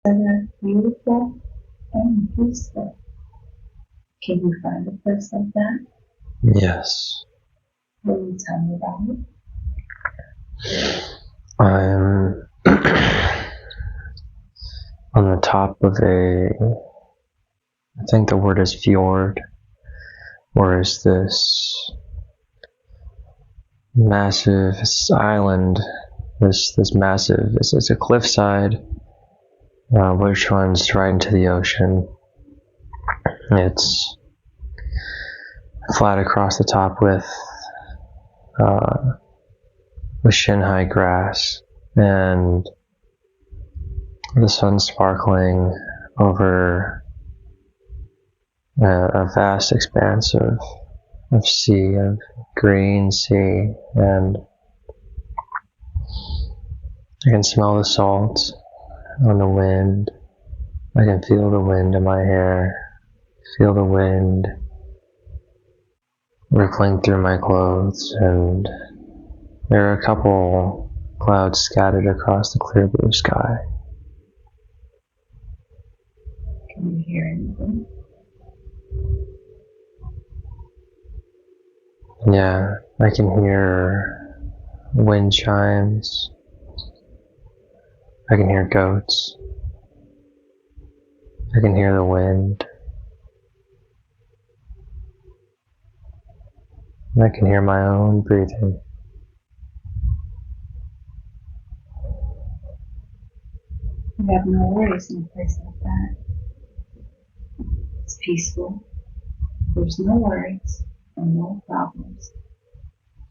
that are beautiful and peaceful. Can you find a place like that? Yes. Will you tell me about it? I'm on the top of I think the word is fjord, or is this massive island, this massive, it's a cliffside, which runs right into the ocean. It's flat across the top with shin-high grass, and the sun sparkling over a vast expanse of sea, of green sea, and I can smell the salt on the wind. I can feel the wind in my hair, feel the wind rippling through my clothes, and there are a couple clouds scattered across the clear blue sky. Can you hear anything? Yeah, I can hear wind chimes. I can hear goats. I can hear the wind. And I can hear my own breathing. You have no worries in a place like that. It's peaceful. There's no worries and no problems.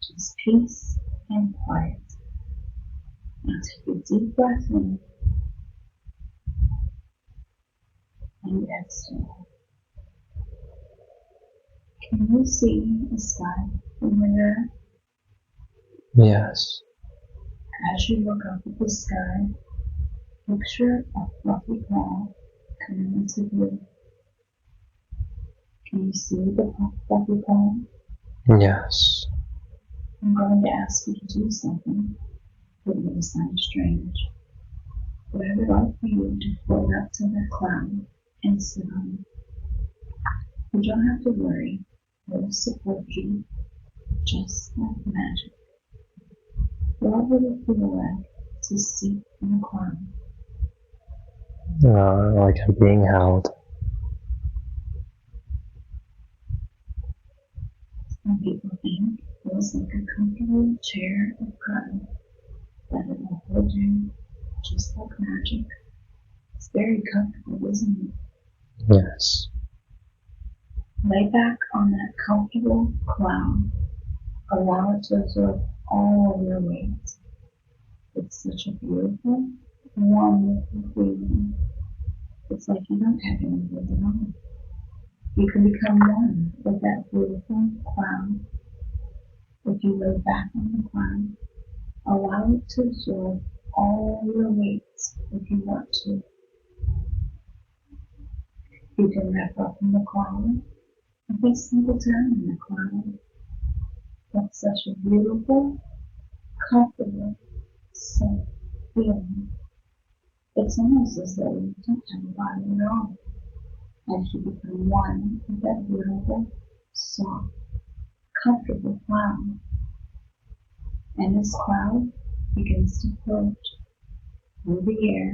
Just peace and quiet. Now take a deep breath in and exhale. Can you see the sky from where you're at? Yes. As you look up at the sky, picture a fluffy cloud coming into view. Can you see the fluffy cloud? Yes. I'm going to ask you to do something that may sound strange, but I would like for you to float up to that cloud and sit on it. You don't have to worry. I will support you, just like magic. What would it feel like to sit in a cloud? Like I'm being held. Some people think it feels like a comfortable chair of cotton that it will hold you just like magic. It's very comfortable, isn't it? Yes. Lay back on that comfortable cloud. Allow it to absorb all of your weight. It's such a beautiful, wonderful feeling. It's like you don't have any weight at all. You can become one with that beautiful cloud. If you lay back on the cloud, allow it to absorb all your weight if you want to. You can wrap up in the cloud and be single down in the cloud. That's such a beautiful, comfortable, safe feeling. It's almost as though you don't have a body at all, as you become one with that beautiful, soft, comfortable cloud. And this cloud begins to float through the air,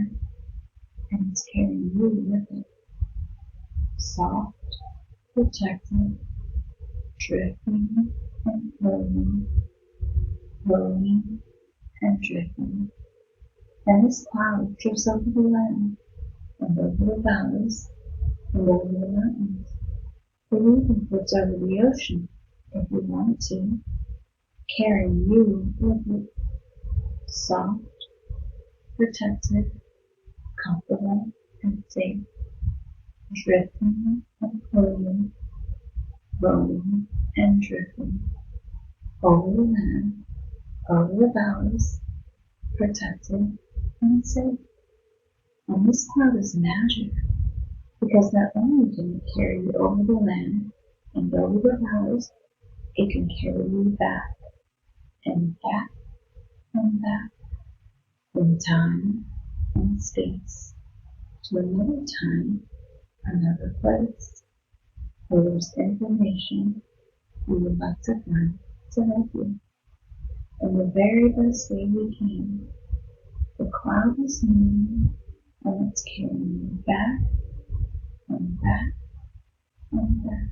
and it's carrying you with it. Soft, protected, drifting and floating, floating and drifting. And this cloud drifts over the land, and over the valleys, and over the mountains. It even floats over the ocean, if you want to, carrying you with it. Soft, protected, comfortable, and safe. Drifting and floating, floating and drifting. Over the land, over the valleys, protected and safe. And this cloud is magic, because not only can it carry you over the land and over the valleys, it can carry you back and back and back in time and space. to another time, another place, where there's information we would like to find to help you in the very best way we can. The cloud is moving and it's carrying you back and back and back.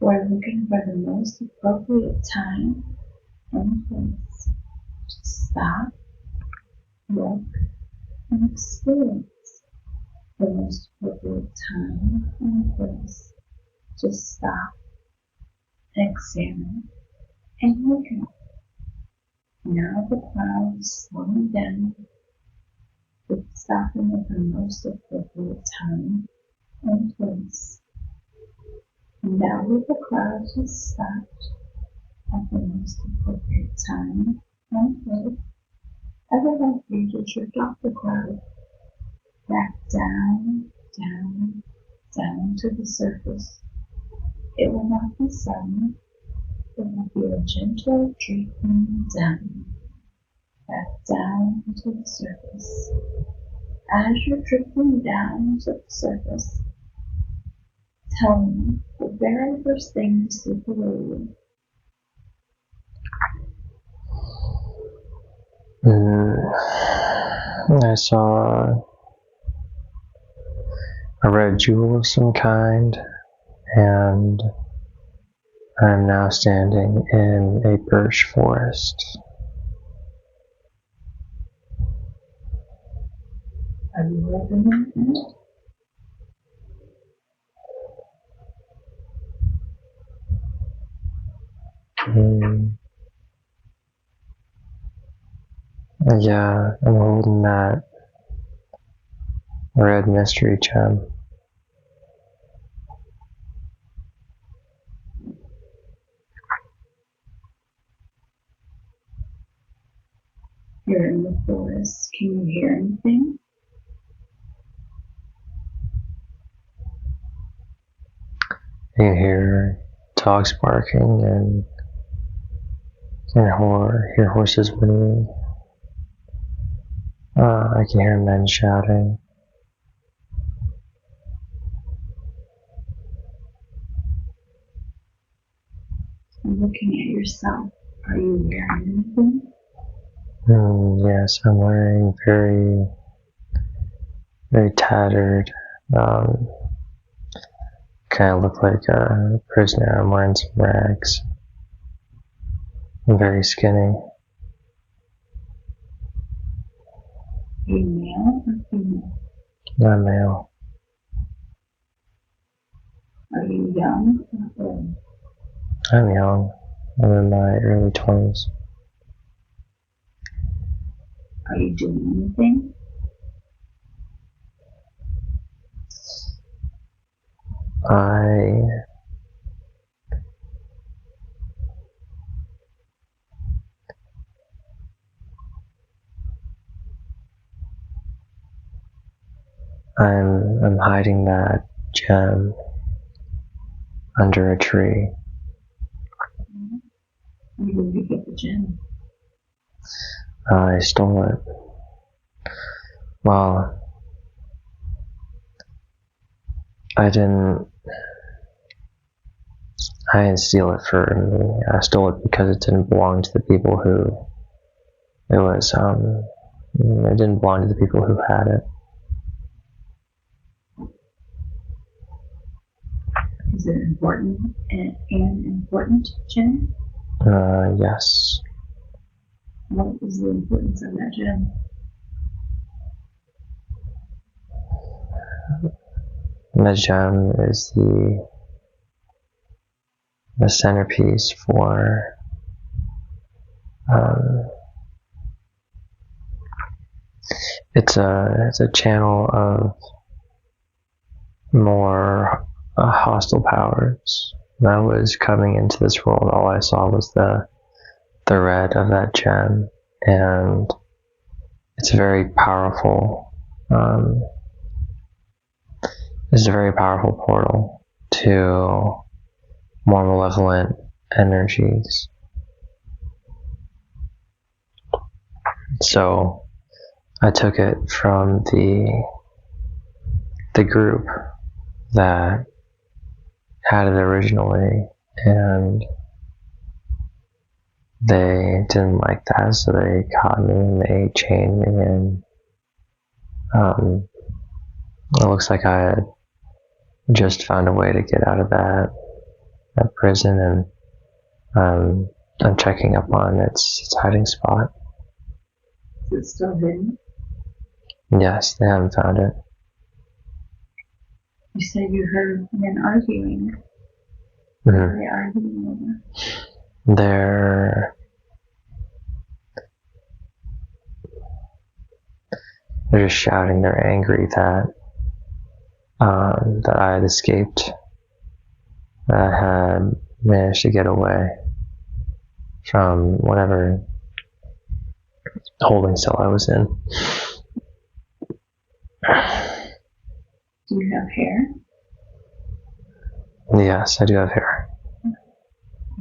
We're looking for the most appropriate time and place to stop, look, and experience. The most appropriate time and place to stop, examine, and look at. Now the cloud is slowing down. It's stopping at the most appropriate time and place. Now that the cloud has stopped at the most appropriate time and place, I would like you to drift off the cloud back down, down, down to the surface. It will not be sudden. It will be a gentle drifting down, back down to the surface. As you're drifting down to the surface, tell me the very first thing you see below you. I saw a red jewel of some kind, and I'm now standing in a birch forest. Are you holding it? Yeah, I'm holding that red mystery gem. You're in the forest. Can you hear anything? You can hear dogs barking and hear horses whinnying. I can hear men shouting. Looking at yourself, are you wearing anything? Yes, I'm wearing very, very tattered, kind of look like a prisoner. I'm wearing some rags. I'm very skinny. Are you male or female? I'm male. Are you young or old? I'm young. I'm in my early 20s. Are you doing anything? I'm hiding that gem under a tree. Where did you get the gem? I stole it. Well, I didn't steal it for me. I stole it because it didn't belong to the people who it didn't belong to the people who had it. Is it important an important gem? Yes. What is the importance of that gem? The gem is the centerpiece for it's a channel of more hostile powers. When I was coming into this world, all I saw was the red of that gem, and it's a very powerful portal to more malevolent energies. So I took it from the the group that had it originally, and they didn't like that, so they caught me and they chained me, and it looks like I had just found a way to get out of that prison, and I'm checking up on its hiding spot. Is it still hidden? Yes, they haven't found it. You said you heard men arguing. What are they arguing over? They're just shouting. They're angry that that I had escaped. That I had managed to get away from whatever holding cell I was in. Do you have hair? Yes, I do have hair. Are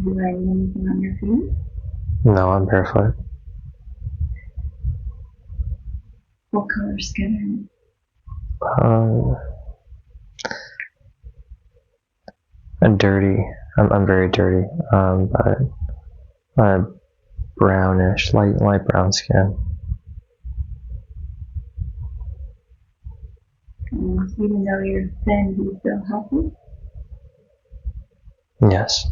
you wearing anything on your feet? No, I'm barefoot. What color skin I'm dirty. I'm very dirty. But brownish, light brown skin. Even though you're thin, do you feel healthy? Yes.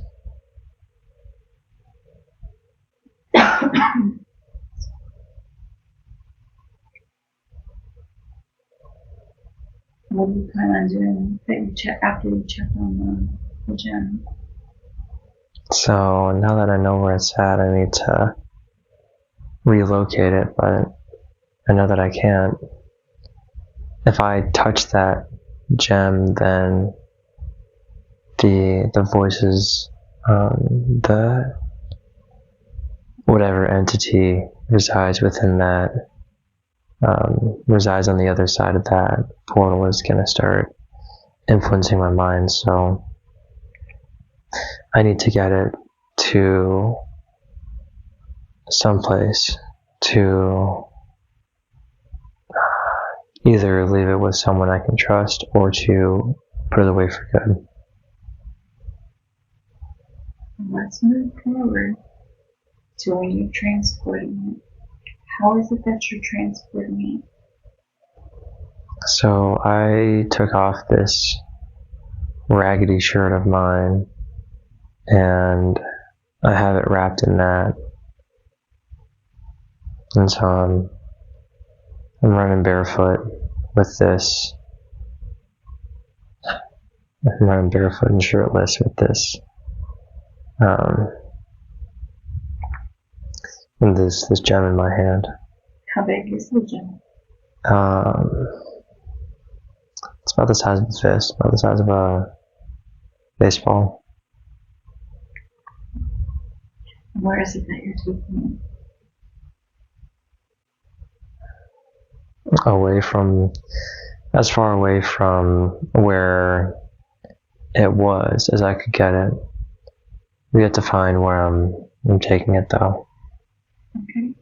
What do you plan on doing after you check on the gym? So now that I know where it's at, I need to relocate it, but I know that I can't. If I touch that gem, then the voices, the whatever entity resides within that, resides on the other side of that portal, is going to start influencing my mind. So I need to get it to someplace to either leave it with someone I can trust or to put it away for good. Let's move forward to when you're transporting it. How is it that you're transporting it? So I took off this raggedy shirt of mine, and I have it wrapped in that. And so I'm running barefoot with this. I'm running barefoot and shirtless with this. And this gem in my hand. How big is the gem? It's about the size of a fist, about the size of a baseball. Where is it that you're taking it? Away from, as far away from where it was as I could get it. We have to find where I'm taking it, though. Okay.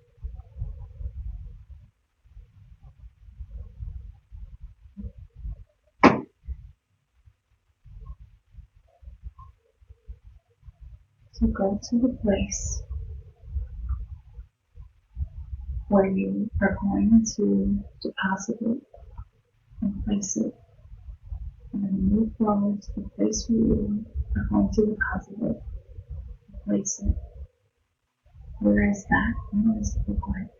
So go to the place where you are going to deposit it and place it. And then move forward to the place where you are going to deposit it and place it. Where is that? What does it look like?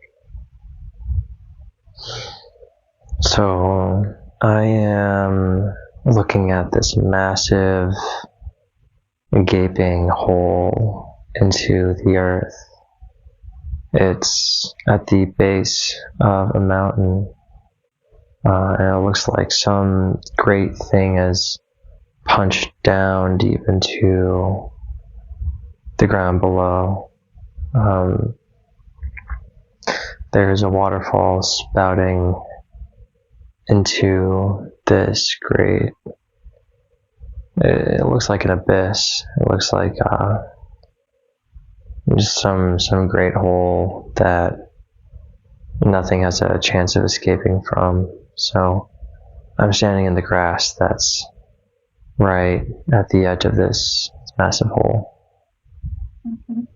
So I am looking at this massive gaping hole into the earth. It's at the base of a mountain, and it looks like some great thing is punched down deep into the ground below. There's a waterfall spouting into this great, it looks like an abyss. It looks like just some great hole that nothing has a chance of escaping from. So I'm standing in the grass that's right at the edge of this massive hole. Okay.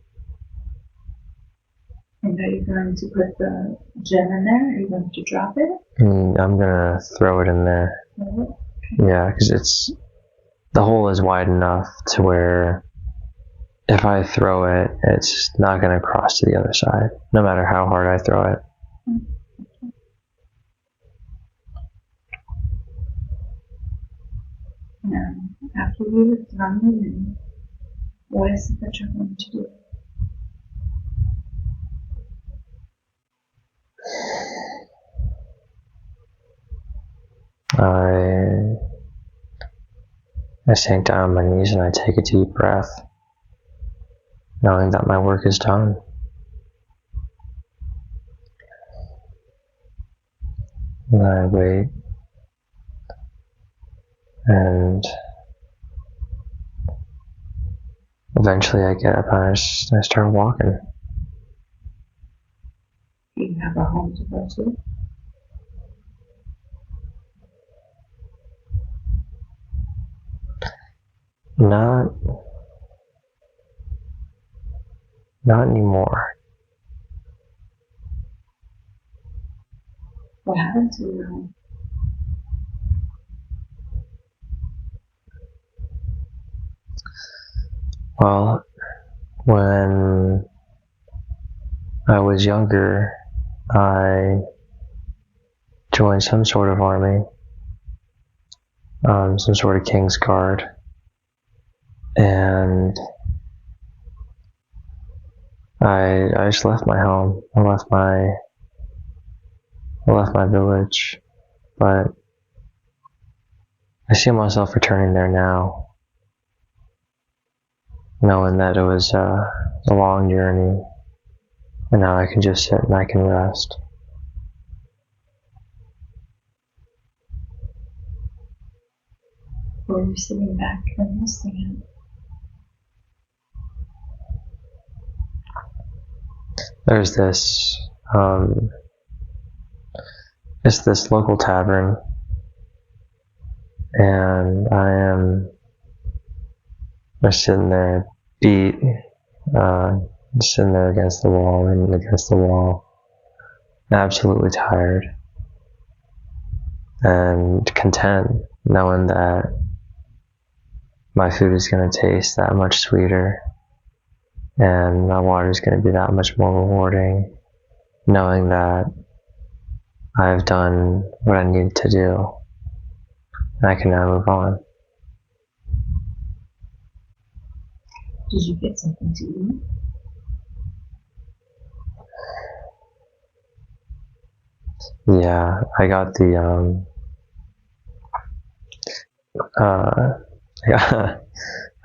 And are you going to put the gem in there? Are you going to drop it? And I'm gonna throw it in there. Okay. Yeah, because the hole is wide enough to where if I throw it, it's not gonna cross to the other side, no matter how hard I throw it. Now, after you have thrown it in, what is it that you're going to do? I sink down on my knees and I take a deep breath, knowing that my work is done. And I wait, and eventually I get up and I start walking. Do you have a home to go to? Not anymore. What happened to your home? Well, when I was younger, I joined some sort of army, some sort of King's Guard, and I just left my home. I left my village, but I see myself returning there now, knowing that it was a long journey, and now I can just sit and I can rest. Or are you sitting back and listening? There's this, it's this local tavern, and I am just sitting there, beat, sitting there against the wall, and against the wall, absolutely tired, and content, knowing that my food is going to taste that much sweeter, and my water is going to be that much more rewarding, knowing that I've done what I needed to do, and I can now move on. Did you get something to eat? Yeah, I got the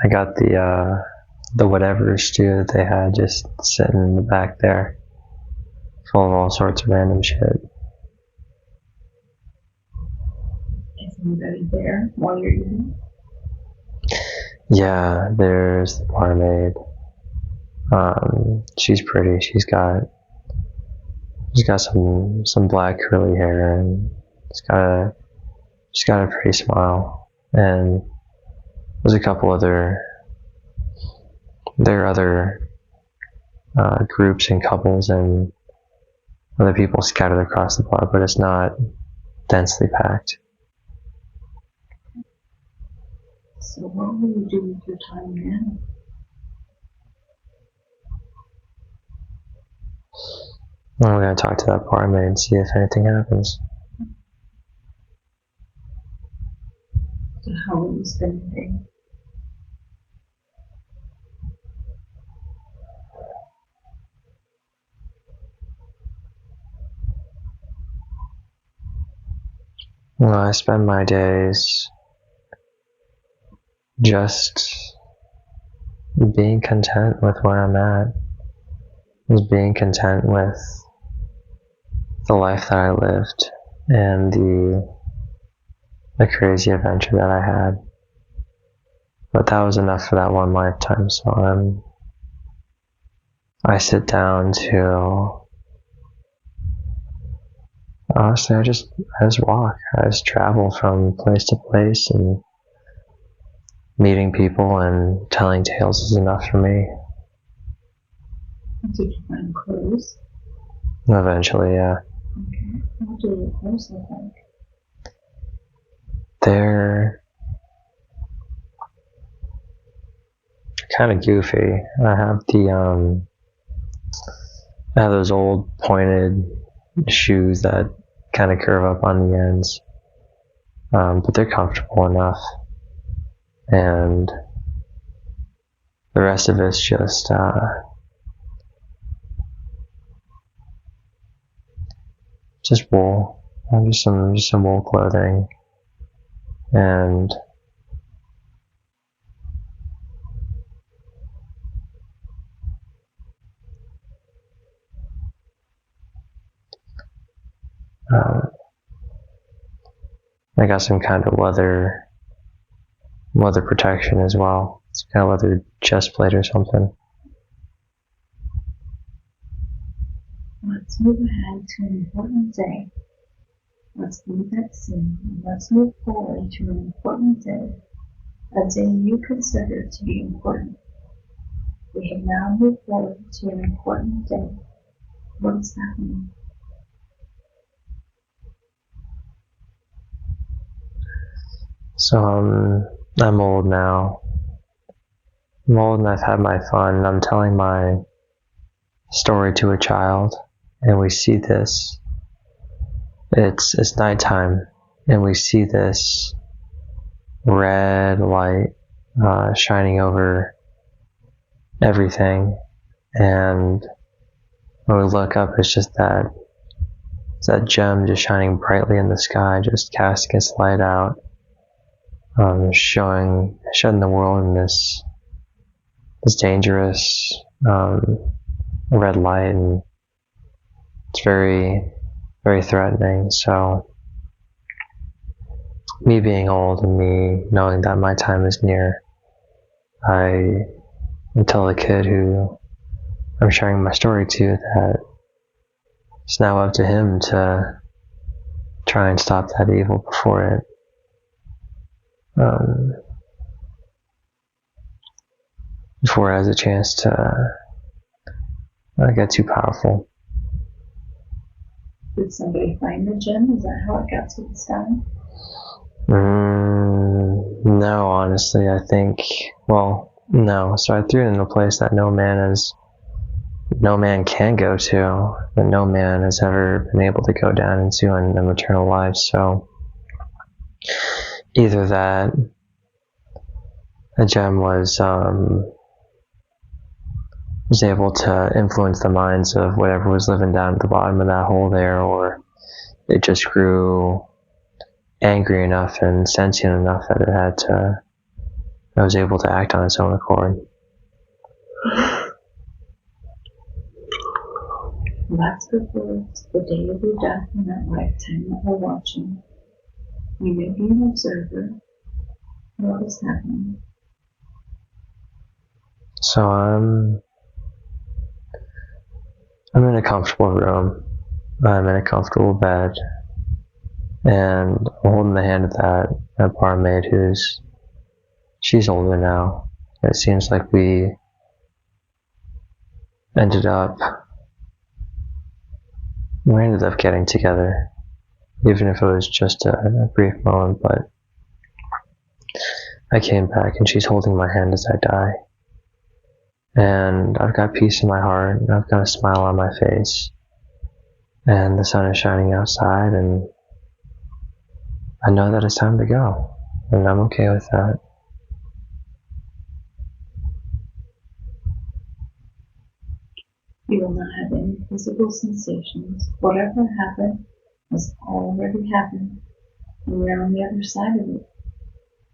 I got the whatever stew that they had just sitting in the back there, full of all sorts of random shit. Is anybody there while you're eating? Yeah, there's the barmaid. She's pretty. She's got some black curly hair, and she's got a pretty smile. And there's a couple there are other groups and couples and other people scattered across the bar, but it's not densely packed. So what will you do with your time now? I'm going to talk to that barmaid and see if anything happens. So how will you spend the day? Well, I spend my days just being content with where I'm at, just being content with the life that I lived and the crazy adventure that I had. But that was enough for that one lifetime, so I sit down to Honestly, I just walk. I just travel from place to place, and meeting people and telling tales is enough for me. Did you find clothes? Eventually, yeah. Okay. What do your clothes look like? They're kind of goofy. I have those old pointed shoes that kind of curve up on the ends, but they're comfortable enough. And the rest of it's just wool. Just some wool clothing, and I got some kind of leather protection as well. It's kind of leather chest plate or something. Let's move ahead to an important day. Let's leave that scene and let's move forward to an important day, a day you consider to be important. We have now moved forward to an important day. What is happening? So I'm old now. I'm old and I've had my fun, and I'm telling my story to a child, and we see this. It's nighttime, and we see this red light shining over everything, and when we look up, it's just that gem just shining brightly in the sky, just casting its light out, showing the world in this dangerous red light, and it's very, very threatening. So me being old and me knowing that my time is near, I tell the kid who I'm sharing my story to that it's now up to him to try and stop that evil before it has a chance to get too powerful. Did somebody find the gem? Is that how it got to the sky? No, honestly, I think, no. So I threw it in a place that no man can go to, that no man has ever been able to go down into in eternal life. So either that a gem was able to influence the minds of whatever was living down at the bottom of that hole there, or it just grew angry enough and sentient enough that it was able to act on its own accord. Let's go forward to the day of your death in that lifetime that we're watching. You may be an observer. What is happening? So I'm in a comfortable room. I'm in a comfortable bed, and I'm holding the hand of that barmaid she's older now. It seems like we ended up getting together, even if it was just a brief moment, but I came back and she's holding my hand as I die. And I've got peace in my heart, and I've got a smile on my face, and the sun is shining outside, and I know that it's time to go, and I'm okay with that. You will not have any physical sensations. Whatever happened has already happened, and you're on the other side of it.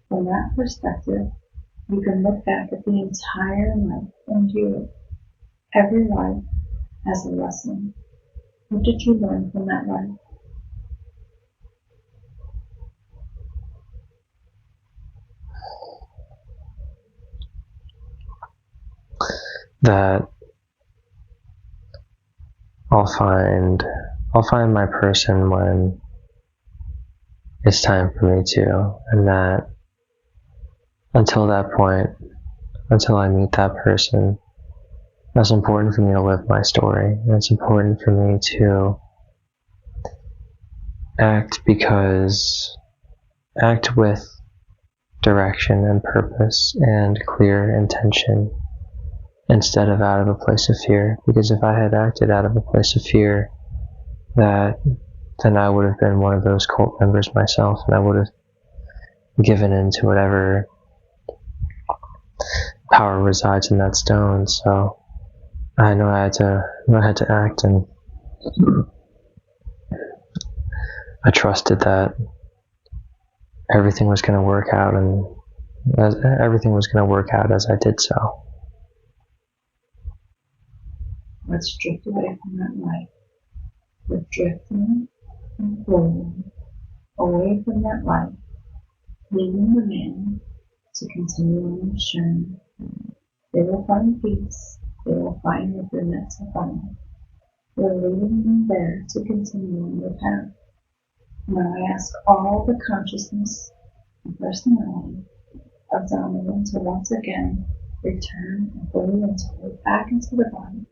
From that perspective, you can look back at the entire life and view it, every life, as a lesson. What did you learn from that life? That I'll I'll find my person when it's time for me to, and that until that point, until I meet that person, it's important for me to live my story, and it's important for me to act with direction and purpose and clear intention instead of out of a place of fear. Because if I had acted out of a place of fear, then I would have been one of those cult members myself, and I would have given in to whatever power resides in that stone. So I know I had to act, and I trusted that everything was going to work out, and everything was going to work out as I did so. Let's drift away from that light. We're drifting and floating away from that light, leaving the man to continue on his journey. They will find peace. They will find what they're meant to find. We're leaving them there to continue on their path. Now I ask all the consciousness and personality of Donavan to once again return and fully integrate back into the body.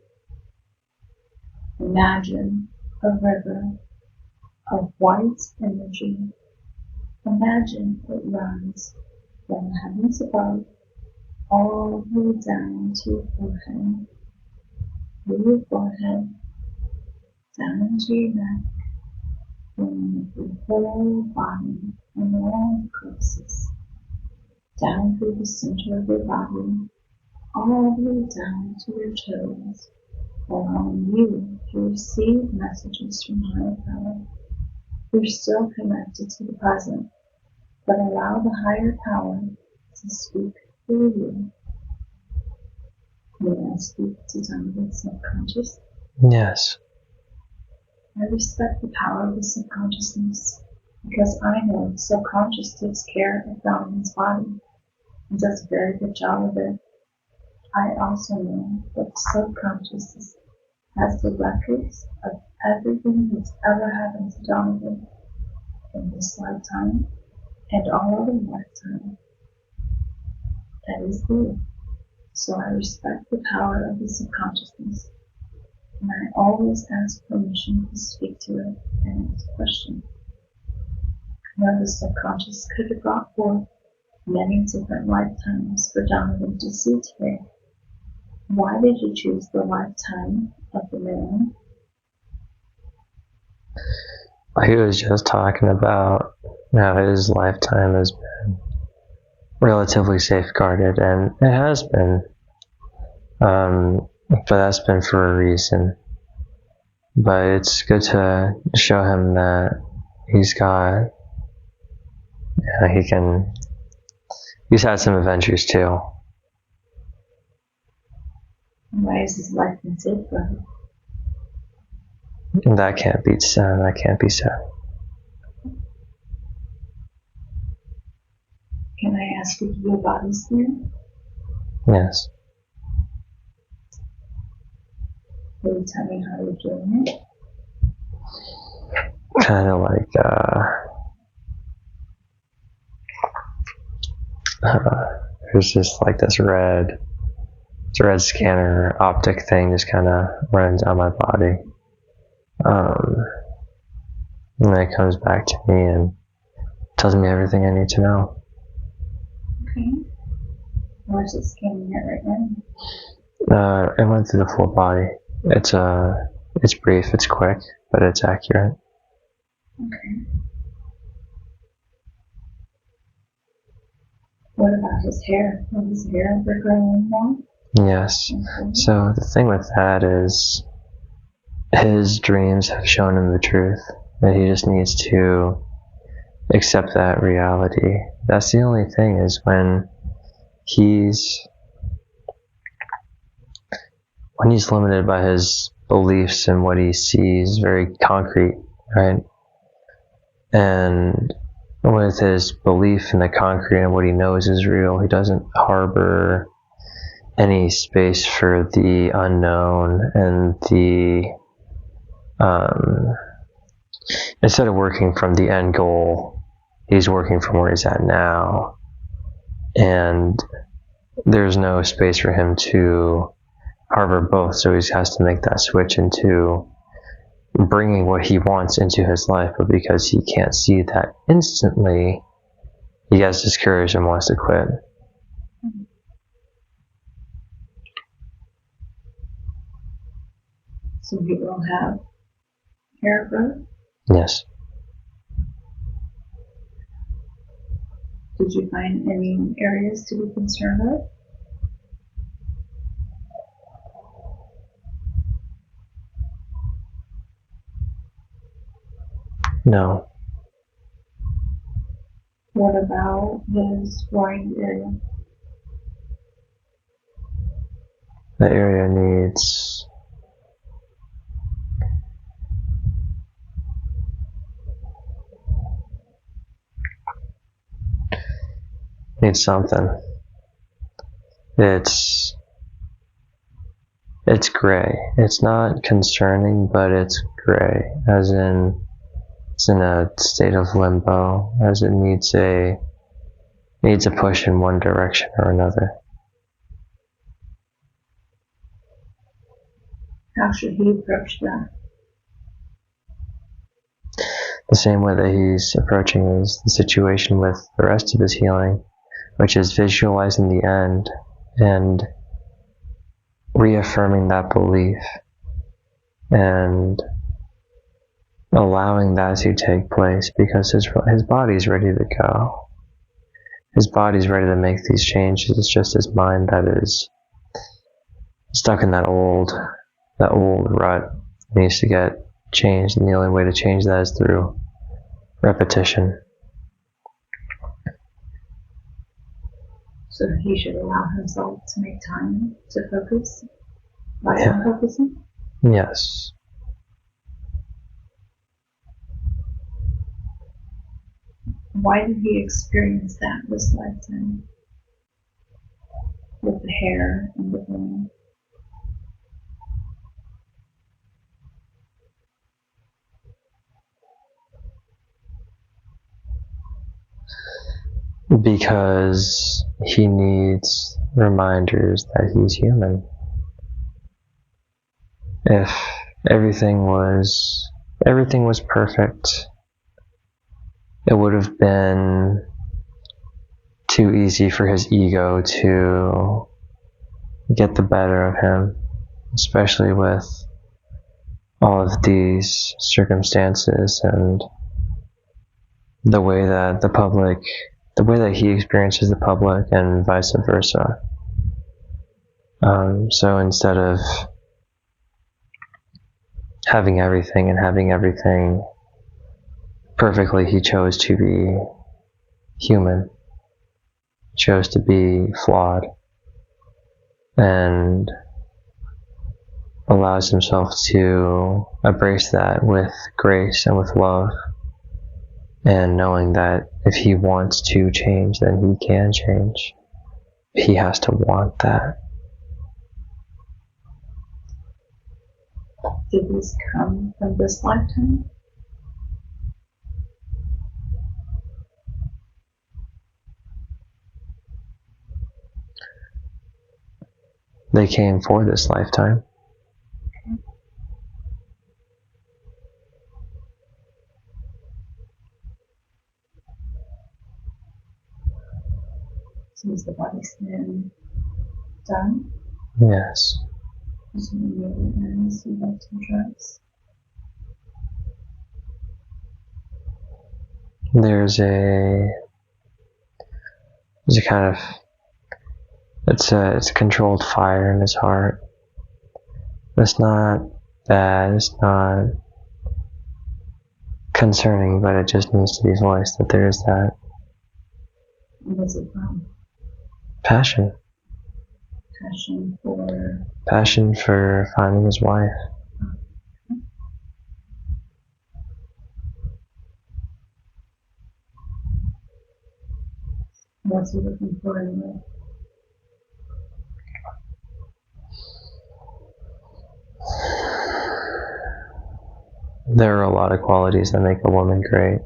Imagine a river of white energy. Imagine it runs from the heavens above all the way down to your forehead, through your forehead, down into your neck, flowing through your whole body and all the crevices, down through the center of your body, all the way down to your toes, allowing you to receive messages from higher power. You're still connected to the present, but allow the higher power to speak through you. May I speak to Donovan's subconscious? Yes. I respect the power of the subconsciousness because I know the subconscious takes care of Donovan's body and does a very good job of it. I also know that the subconscious has the records of everything that's ever happened to Donavan in this lifetime and all other lifetimes. That is good. So I respect the power of the subconsciousness, and I always ask permission to speak to it and ask questions. Now the subconscious could have brought forth many different lifetimes for Donavan to see today. Why did you choose the lifetime of the man? He was just talking about how his lifetime has been relatively safeguarded, and it has been, but that's been for a reason. But it's good to show him that he's had some adventures too. Why is his life been safeguarded? That can't be said. Can I ask if your body's there? Yes. Will you tell me how you're doing it? Kind of like there's just like this red scanner optic thing just kind of runs down my body, and then it comes back to me and tells me everything I need to know. Okay. Where's it scanning at right now? It went through the full body. It's brief, it's quick, but it's accurate. Okay. What about his hair? Will his hair ever grow more? Yes. Okay. So the thing with that is his dreams have shown him the truth, that he just needs to accept that reality. That's the only thing, is when he's limited by his beliefs and what he sees very concrete, right? And with his belief in the concrete and what he knows is real, he doesn't harbor any space for the unknown and the instead of working from the end goal, he's working from where he's at now. And there's no space for him to harbor both, so he has to make that switch into bringing what he wants into his life, but because he can't see that instantly, he gets discouraged and wants to quit. So he will have hair growth? Yes. Did you find any areas to be concerned with? No. What about his groin area? The area needs something. It's gray. It's not concerning, but it's gray, as in it's in a state of limbo, as it needs a push in one direction or another. How should he approach that? The same way that he's approaching is the situation with the rest of his healing, which is visualizing the end and reaffirming that belief and allowing that to take place, because his body's ready to go. His body's ready to make these changes. It's just his mind that is stuck in that old rut. It needs to get changed, and the only way to change that is through repetition. So he should allow himself to make time to focus by focusing? Yes. Why did he experience that this lifetime? With the hair and the bone? Because he needs reminders that he's human. If everything was perfect, it would have been too easy for his ego to get the better of him, especially with all of these circumstances and the way that he experiences the public and vice versa. So instead of having everything perfectly, he chose to be human, chose to be flawed, and allows himself to embrace that with grace and with love, and knowing that if he wants to change, then he can change. He has to want that. Did this come from this lifetime? They came for this lifetime. So is the body scan done? Yes. Is there any other areas you'd like to address? There's a kind of, it's a controlled fire in his heart. It's not bad, it's not concerning, but it just needs to be voiced that there is that. What's it from? Passion. Passion for finding his wife. What's he looking for in life? there are a lot of qualities that make a woman great,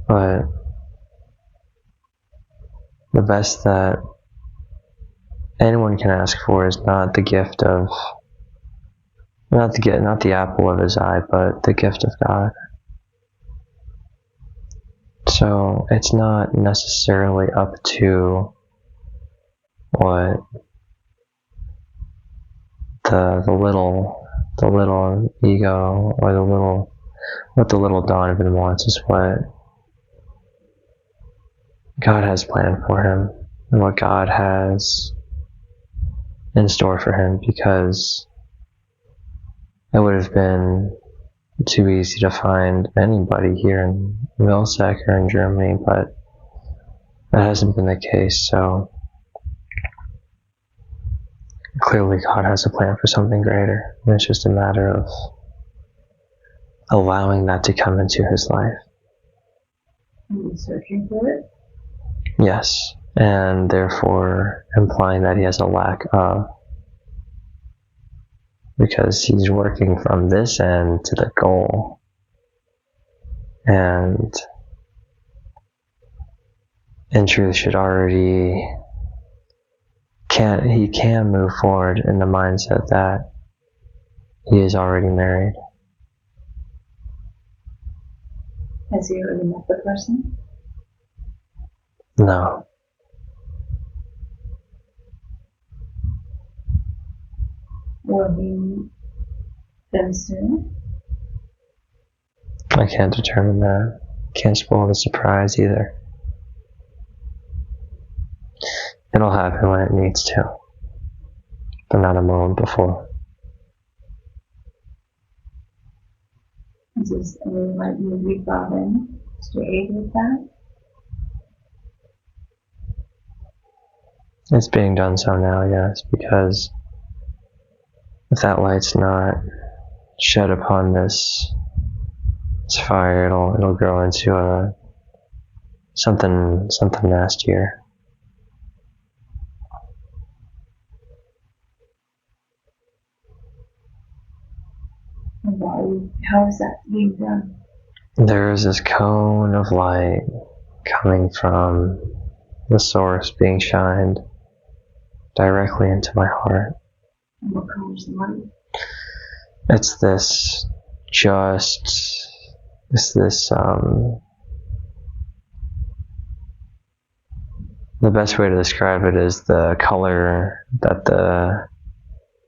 but the best that anyone can ask for is not the gift of, not the apple of his eye, but the gift of God. So it's not necessarily up to what the little ego, or what the little Donavan wants, is what God has planned for him and what God has in store for him, because it would have been too easy to find anybody here in Vilseck or in Germany, but that hasn't been the case. So clearly God has a plan for something greater, and it's just a matter of allowing that to come into his life. Are you searching for it? Yes, and therefore implying that he has a lack of, because he's working from this end to the goal, and in truth should already he can move forward in the mindset that he is already married. Has he already met the person? No. Will he meet them soon? I can't determine that. Can't spoil the surprise either. It'll happen when it needs to, but not a moment before. Is this anything like you brought in to aid with that? It's being done so now, yes, because if that light's not shed upon this fire, it'll grow into something nastier. And how is that being done? There is this cone of light coming from the source being shined directly into my heart. And what color's the light? It's this the best way to describe it is the color that the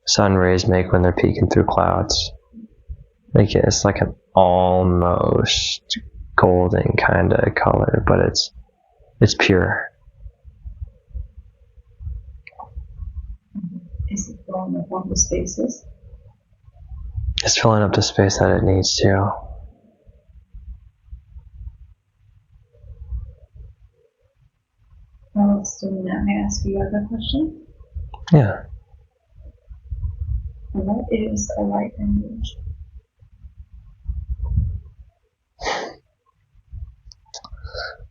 sun rays make when they're peeking through clouds. It's like an almost golden kind of color, but it's pure. Is it filling up all the spaces? It's filling up the space that it needs to. While it's doing that, may I ask you other question? Yeah. What is a light image?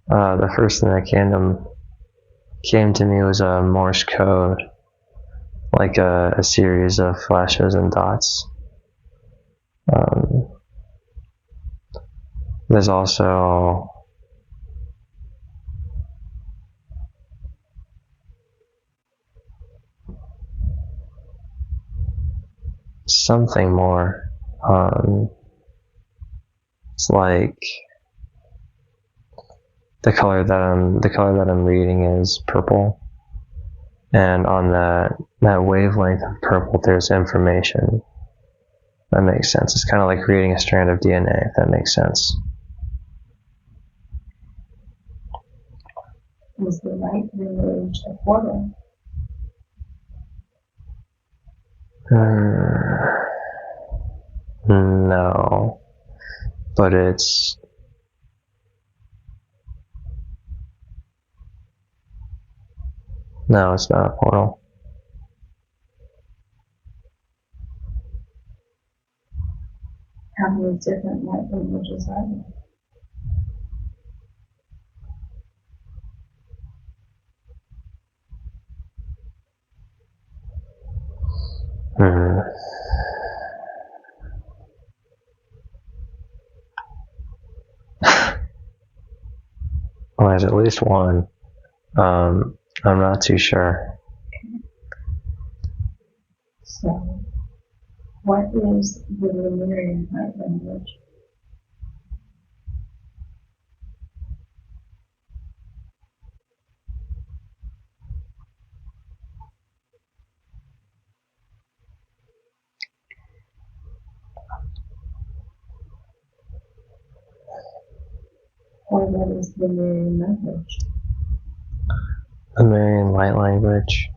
The first thing that came to me was a Morse code, like a series of flashes and dots. There's also something more. It's like the color that I'm reading is purple, and on that wavelength of purple, there's information. That makes sense. It's kind of like reading a strand of DNA, if that makes sense. Is the light image a portal? No, but it's no, it's not a portal. How many different light images are there? There's at least one. I'm not too sure. So, what is the Lemurian light language? Or what is the Lemurian language? Lemurian light language.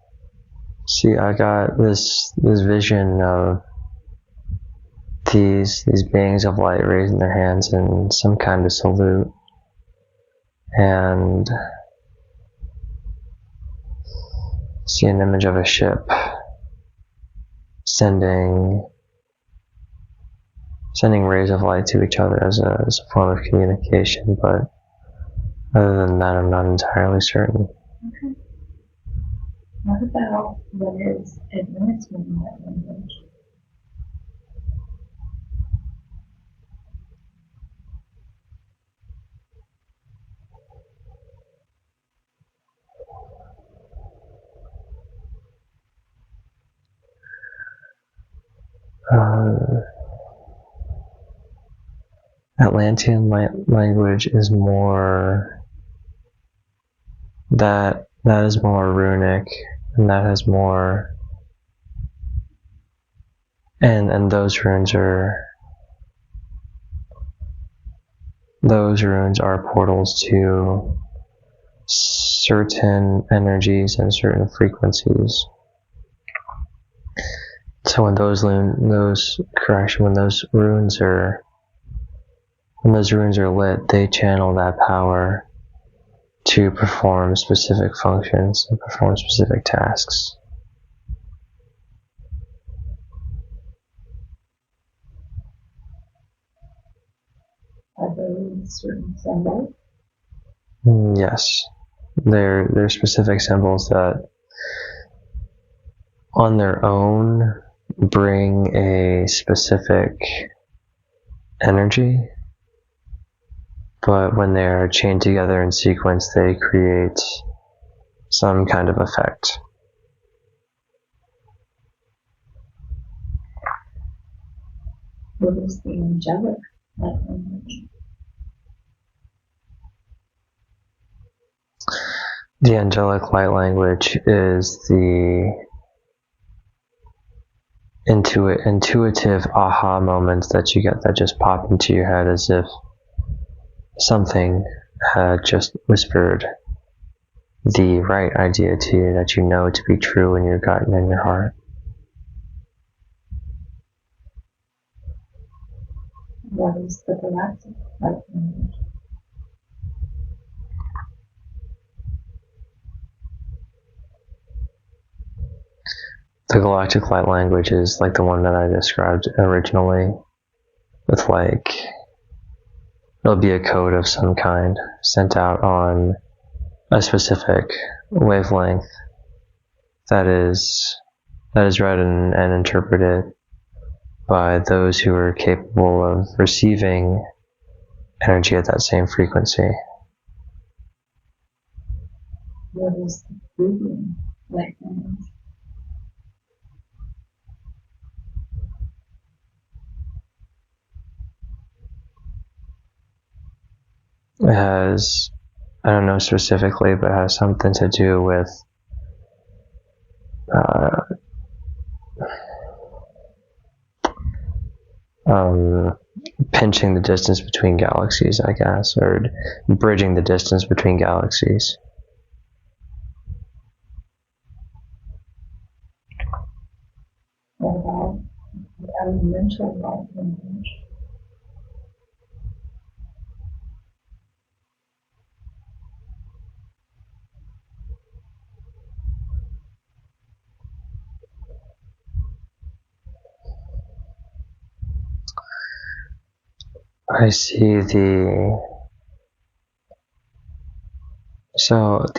See, I got this vision of these beings of light raising their hands in some kind of salute, and see an image of a ship sending rays of light to each other as a form of communication, but other than that, I'm not entirely certain. Okay. What about what is advancement light language? Atlantean light language is more that is more runic, and that has more, and those runes are portals to certain energies and certain frequencies. So when those runes are lit, they channel that power to perform specific functions and perform specific tasks. Are those certain symbols? Yes, they're specific symbols that on their own bring a specific energy, but when they're chained together in sequence, they create some kind of effect. What is the angelic light language? The angelic light language is the intuitive aha moments that you get that just pop into your head as if something had just whispered the right idea to you that you know to be true in your gut and in your heart. What is the galactic light language? The galactic light language is like the one that I described originally, with it'll be a code of some kind sent out on a specific wavelength that is read and interpreted by those who are capable of receiving energy at that same frequency. What is the Buddhian light language? It has, I don't know specifically, but it has something to do with pinching the distance between galaxies, I guess, or bridging the distance between galaxies. What about the elemental light language? I see the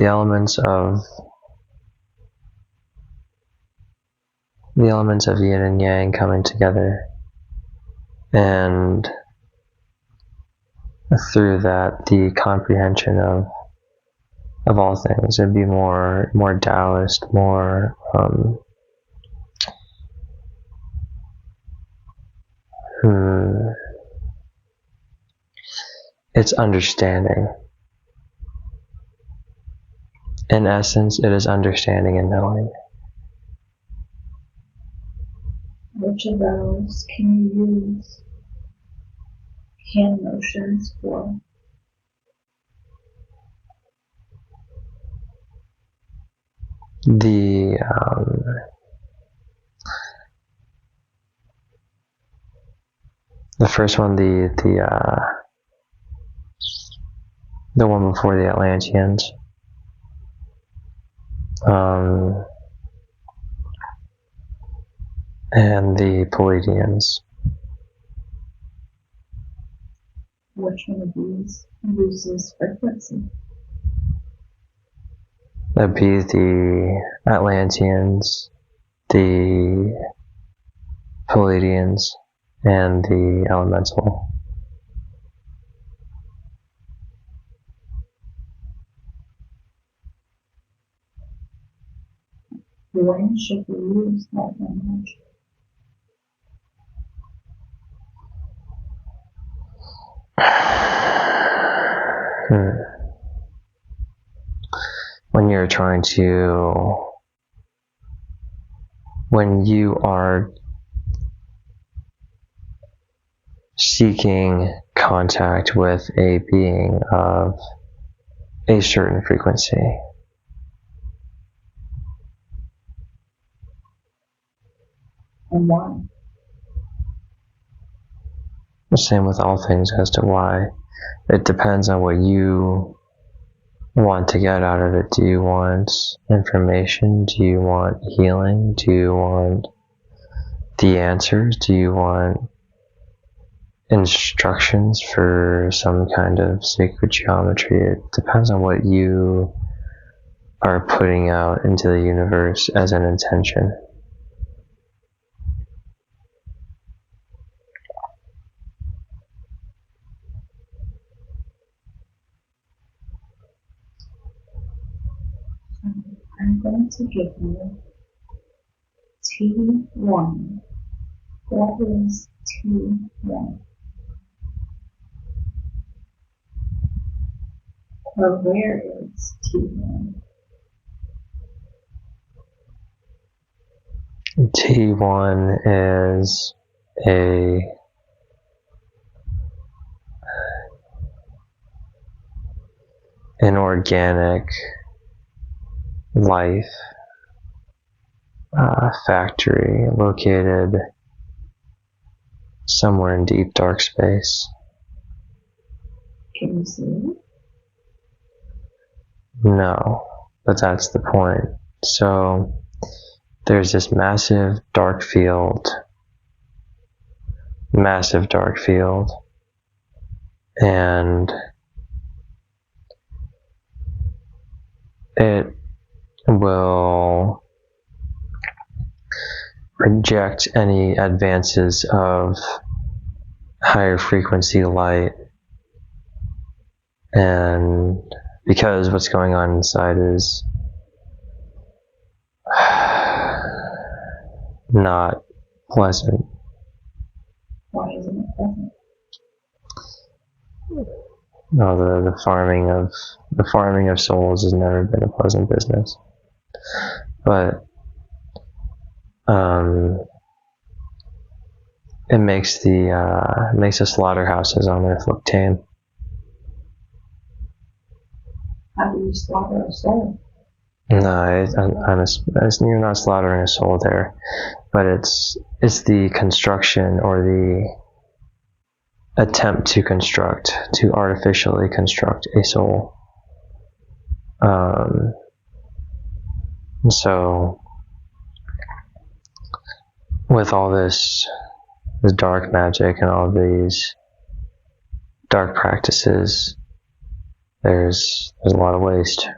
elements of yin and yang coming together, and through that the comprehension of of all things. It'd be more Taoist, more it's understanding. In essence, it is understanding and knowing. Which of those can you use hand motions for? The first one, the one before the Atlanteans, and the Palladians. Which one of these uses frequency? That'd be the Atlanteans, the Palladians, and the Elemental. When should we use that language? When you are seeking contact with a being of a certain frequency. And why? The same with all things as to why. It depends on what you want to get out of it. Do you want information? Do you want healing? Do you want the answers? Do you want instructions for some kind of sacred geometry? It depends on what you are putting out into the universe as an intention. I'm going to give you T1. What is T1? Or where is T1? T1 is an organic life factory located somewhere in deep dark space. Can you see it? No, but that's the point. So there's this massive dark field, and it will reject any advances of higher frequency light, and because what's going on inside is not pleasant. Why isn't it pleasant? No, the farming of souls has never been a pleasant business. But it makes the slaughterhouses on Earth look tame. How do you slaughter a soul? No, you're not slaughtering a soul there, but it's the construction or the attempt to artificially construct a soul. So with all this dark magic and all these dark practices, there's a lot of waste.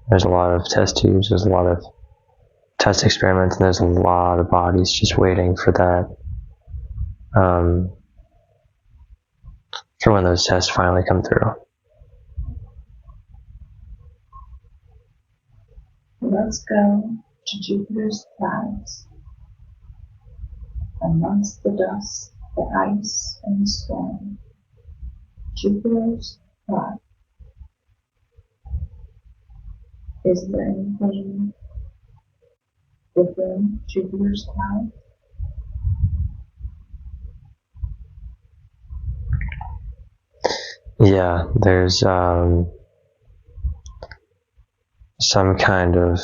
There's a lot of test tubes, there's a lot of test experiments, and there's a lot of bodies just waiting for that, for when those tests finally come through. let's go to Jupiter's clouds. Amongst the dust, the ice, and the storm. Jupiter's cloud. Is there anything within Jupiter's cloud? Yeah, there's some kind of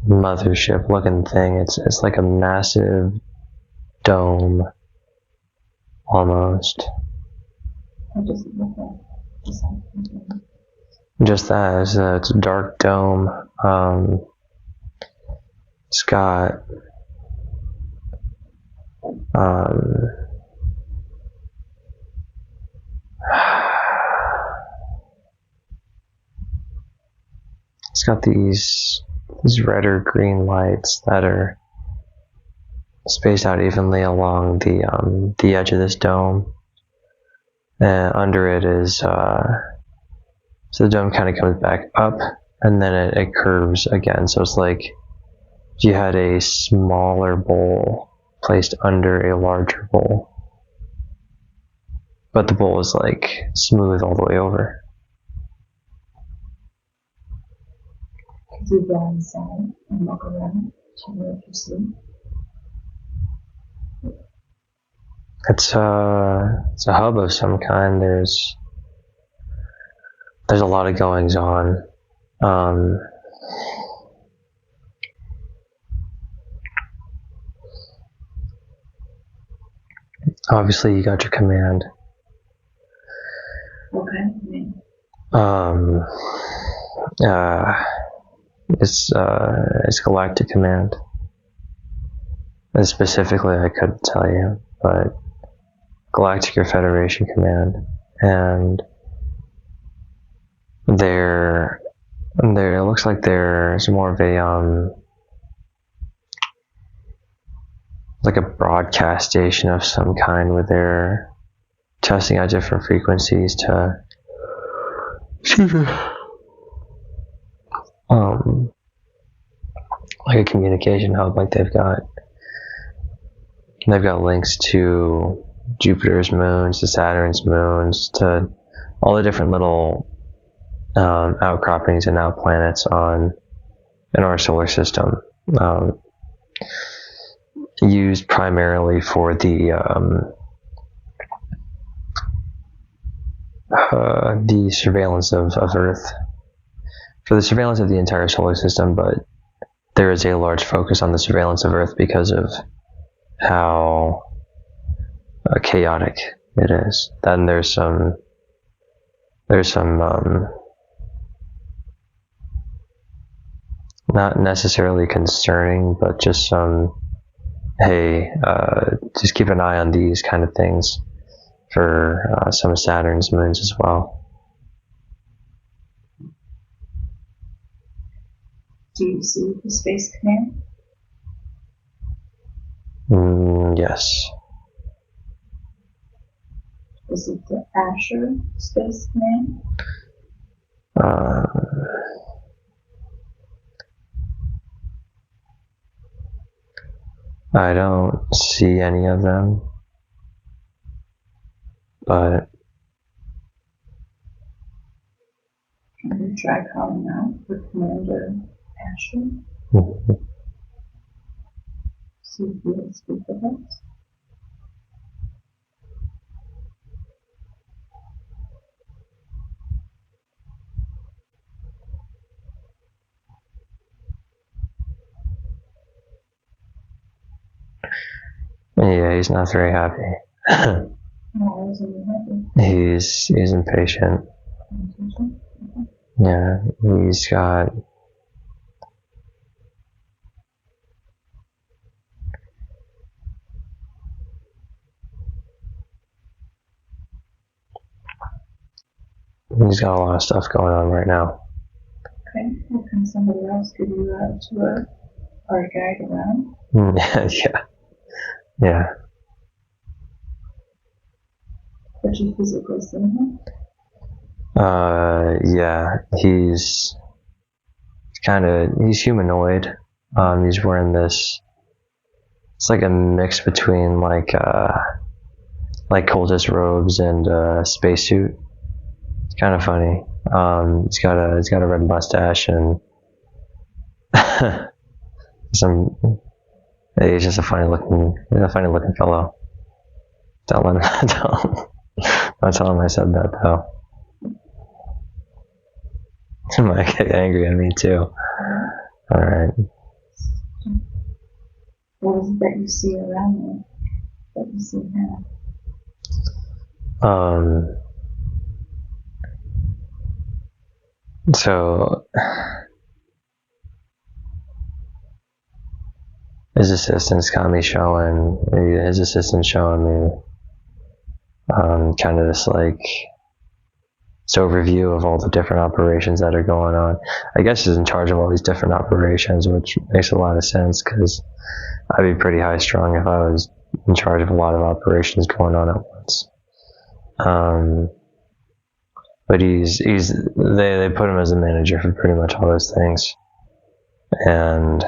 mothership looking thing. It's like a massive dome almost. What does it look like? Just that, it's a dark dome. It's got it's got these red or green lights that are spaced out evenly along the edge of this dome. And under it is so the dome kind of comes back up and then it curves again. So it's like if you had a smaller bowl placed under a larger bowl, but the bowl is like smooth all the way over. Could you go inside and look around? Tell me what you see. It's a hub of some kind. There's a lot of goings on. Obviously, you got your command. What kind of command? It's Galactic command. And specifically, I couldn't tell you, but Galactic or Federation command, and there it looks like there's more of a like a broadcast station of some kind where they're testing out different frequencies to like a communication hub. Like they've got links to Jupiter's moons, to Saturn's moons, to all the different little outcroppings and out planets in our solar system, used primarily for the surveillance of Earth, for the surveillance of the entire solar system. But there is a large focus on the surveillance of Earth because of how chaotic it is. Then there's some not necessarily concerning, but just some, hey, just keep an eye on these kind of things for some of Saturn's moons as well. Do you see the Space Command? Yes. Is it the Asher Space Command? I don't see any of them, but can you try calling out for Commander Asher? See if he will speak with us. yeah, he's not very happy. No, isn't he happy? He's impatient. Okay. Yeah, he's got a lot of stuff going on right now. Okay, well, can somebody else give you a tour or a guide around? Yeah. Could you physically see him? Yeah, he's he's humanoid. He's wearing this, it's like a mix between like cultist robes and a spacesuit. It's kind of funny. He's got a red mustache and he's just a funny looking fellow. Don't let him don't tell him I said that though. He might get angry at me too. Alright. What is it that you see around you? That you see now? So his assistant's showing me kind of this like this overview of all the different operations that are going on. I guess he's in charge of all these different operations, which makes a lot of sense because I'd be pretty high strung if I was in charge of a lot of operations going on at once. But they put him as a manager for pretty much all those things. And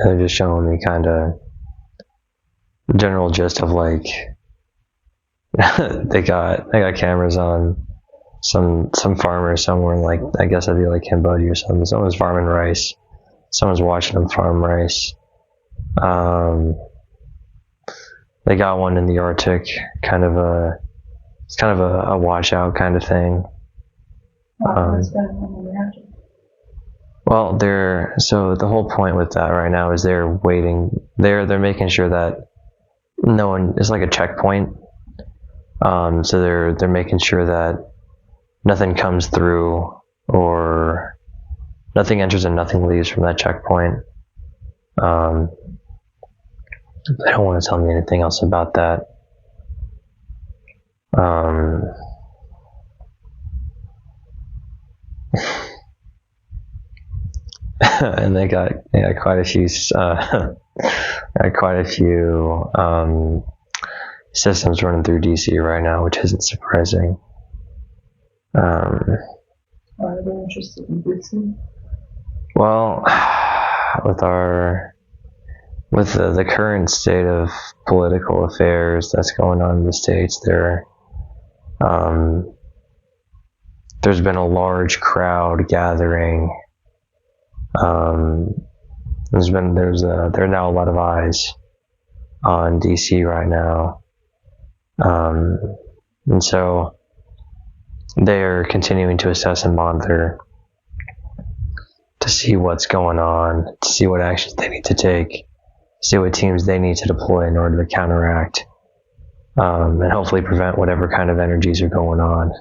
they're just showing me kind of the general gist of like they got cameras on some farmers somewhere in like, I guess that'd be like Cambodia or something. Someone's farming rice. Someone's watching them farm rice. They got one in the Arctic, it's kind of a watch out kind of thing. Well, so the whole point with that right now is they're waiting. They're making sure that no one, it's like a checkpoint. So they're making sure that nothing comes through or nothing enters and nothing leaves from that checkpoint. They don't want to tell me anything else about that. And they got quite a few systems running through DC right now, which isn't surprising. Are they interested in DC? Well, with the current state of political affairs that's going on in the States, there's been a large crowd gathering. There are now a lot of eyes on DC right now, and so they're continuing to assess and monitor to see what's going on, to see what actions they need to take, see what teams they need to deploy in order to counteract, and hopefully prevent whatever kind of energies are going on,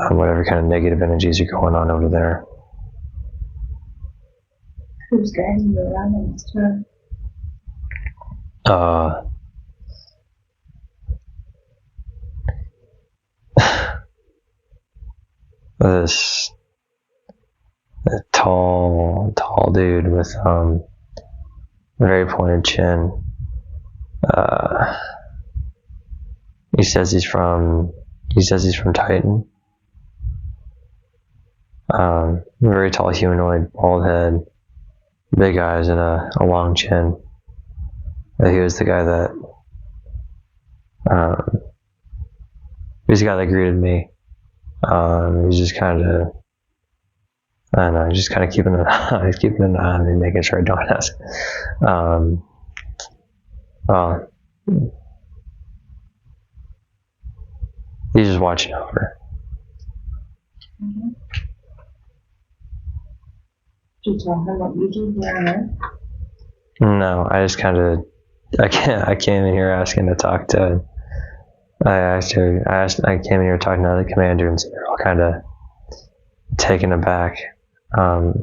whatever kind of negative energies are going on over there. Who's guiding you around on this tour? This tall dude with a very pointed chin. He says he's from Titan. Very tall humanoid, bald head, big eyes, and a long chin. He was the guy that greeted me. He's just kind of, I don't know, he's just kind of keeping an eye on me, making sure I don't ask. Well, he's just watching over. Mm-hmm. Did you tell him what you do here on Earth? No, I just kind of, I came in here asking to talk to. I came in here talking to other commanders, and they're all kind of taken aback. But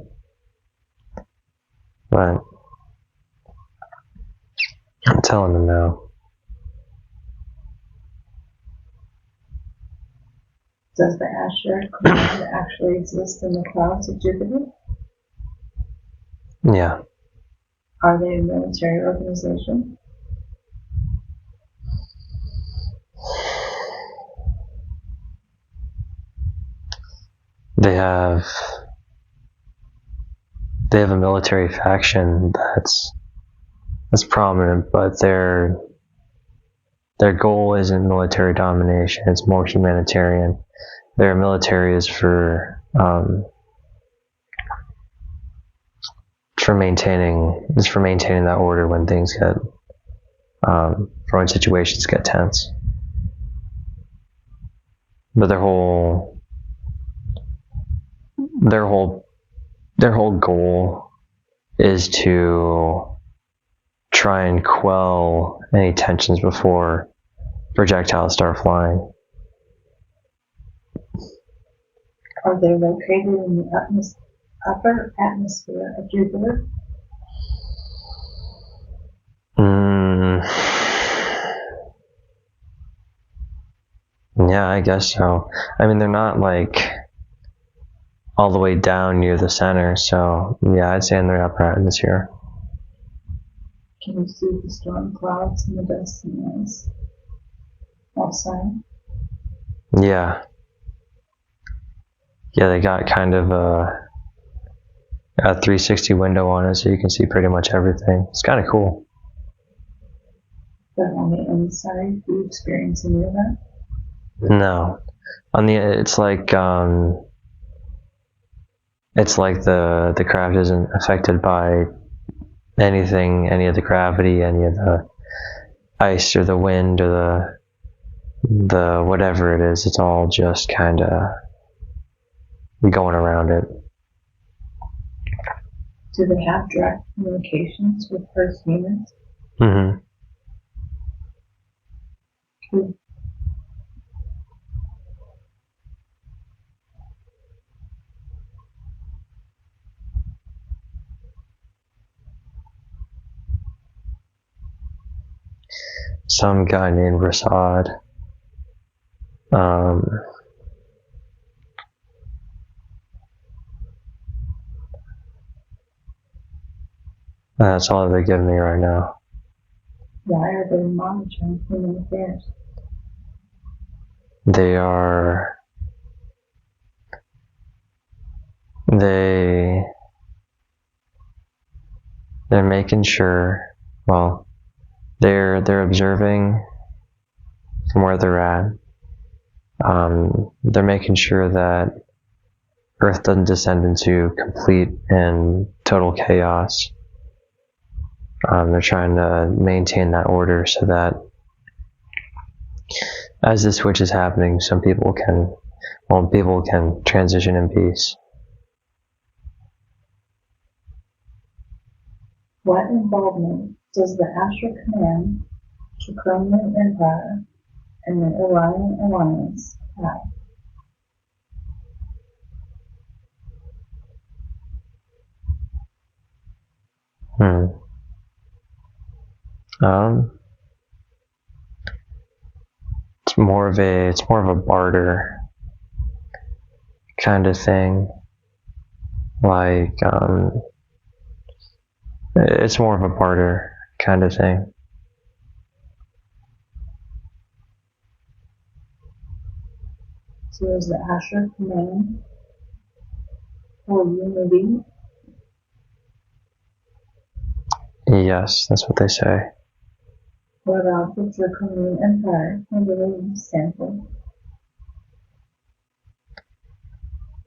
I'm telling them now. Does the Asher Command actually exist in the clouds of Jupiter? Yeah. Are they a military organization? they have a military faction that's prominent, but their goal isn't military domination, it's more humanitarian. Their military is for maintaining that order when things get when situations get tense. But their whole goal is to try and quell any tensions before projectiles start flying. Are they located in the upper atmosphere of Jupiter? Yeah, I guess so. I mean, they're not like all the way down near the center, so yeah, I'd say in their upper atmosphere. Can you see the storm clouds and the dust and noise outside? Yeah. Yeah, they got kind of a 360 window on it, so you can see pretty much everything. It's kind of cool. But on the inside, do you experience any of that? No. It's like the craft isn't affected by anything, any of the gravity, any of the ice or the wind or the whatever it is. It's all just kind of going around it. Do they have direct communications with Earth humans? Mm-hmm. Cool. Some guy named Rasad. That's all they give me right now. Why are they monitoring human affairs? They're making sure, well, they're observing from where they're at. They're making sure that Earth doesn't descend into complete and total chaos. They're trying to maintain that order so that as the switch is happening, people can transition in peace. What involvement does the Astral Command, Draconian Empire, and the Orion Alliance have? It's more of a barter kind of thing. Like, it's more of a barter kind of thing. So is the Astral Command for unity? Yes, that's what they say. What about the Draconian Empire? What do they stand for?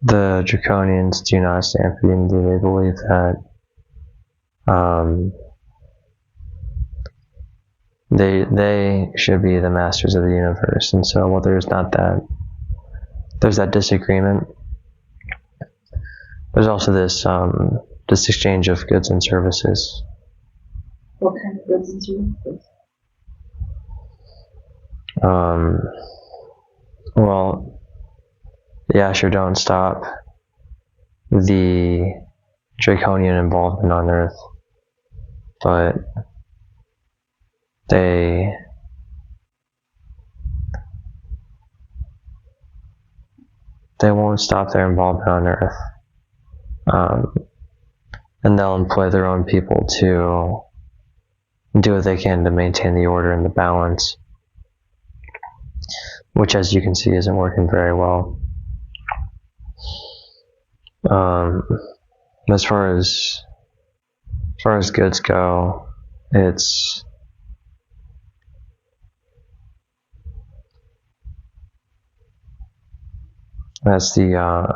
The Draconians do not stand for unity. They believe that they should be the masters of the universe, and so while there's that disagreement, there's also this exchange of goods and services. What kind of goods and services? Well, yeah, sure, don't stop the Draconian involvement on Earth, but they won't stop their involvement on Earth, and they'll employ their own people to do what they can to maintain the order and the balance, which, as you can see, isn't working very well. As far as goods go, that's the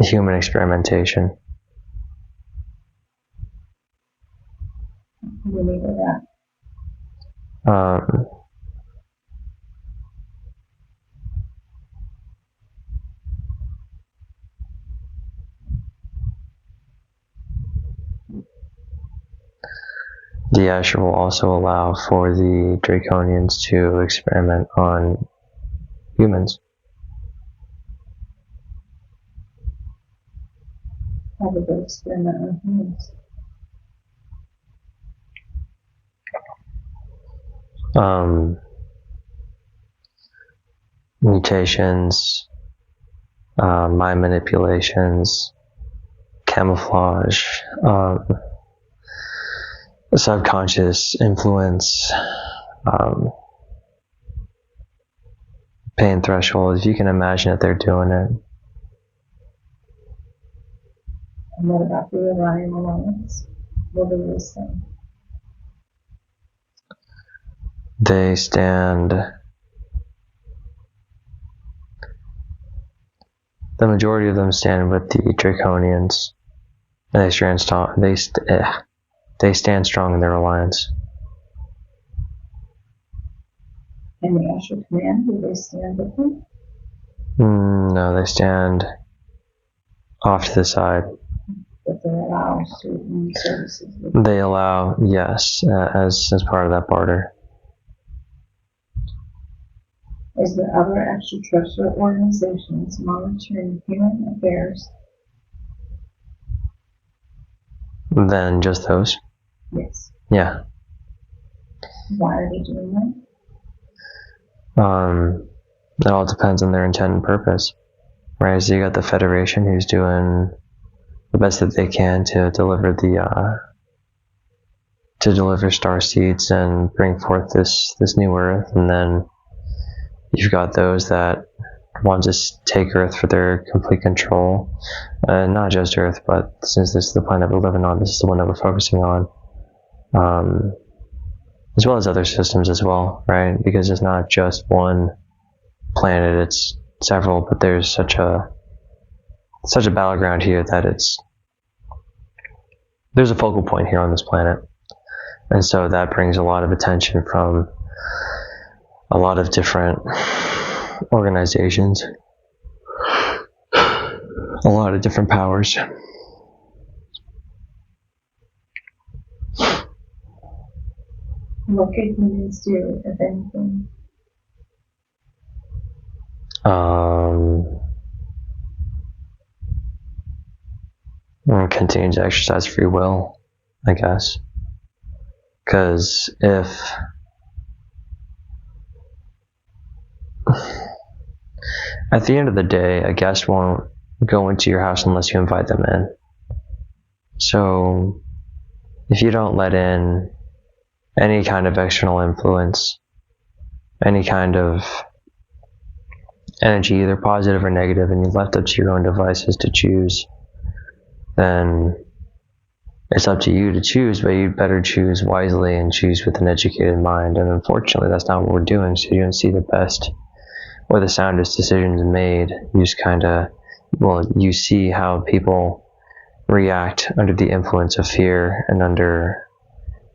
human experimentation. What do you mean by that? The Asher will also allow for the Draconians to experiment on humans. How do they experiment on humans? Mutations, mind manipulations, camouflage, subconscious influence, pain threshold. If you can imagine it, they're doing it. And what about the Orion Alliance? What do they say? They stand. The majority of them stand with the Draconians. And they stand strong in their alliance. And the Asher Command, do they stand with them? No, they stand off to the side. But they allow certain services. They allow, yes, as part of that barter. Is there other extraterrestrial organizations monitoring human affairs? Than just those? Yes. Yeah. Why are they doing that? It all depends on their intent and purpose, right? So you got the Federation, who's doing the best that they can to deliver star seeds and bring forth this new Earth, and then you've got those that want to take Earth for their complete control, not just Earth, but since this is the planet we're living on, this is the one that we're focusing on, as well as other systems as well, right? Because it's not just one planet, it's several, but there's such a battleground here that there's a focal point here on this planet, and so that brings a lot of attention from a lot of different organizations, a lot of different powers. What can humans do, if anything? Continue to exercise free will, I guess. Because if at the end of the day, a guest won't go into your house unless you invite them in. So if you don't let in any kind of external influence, any kind of energy, either positive or negative, and you left up to your own devices to choose, then it's up to you to choose, but you'd better choose wisely and choose with an educated mind. And unfortunately, that's not what we're doing, so you don't see the best or the soundest decisions made. You just you see how people react under the influence of fear and under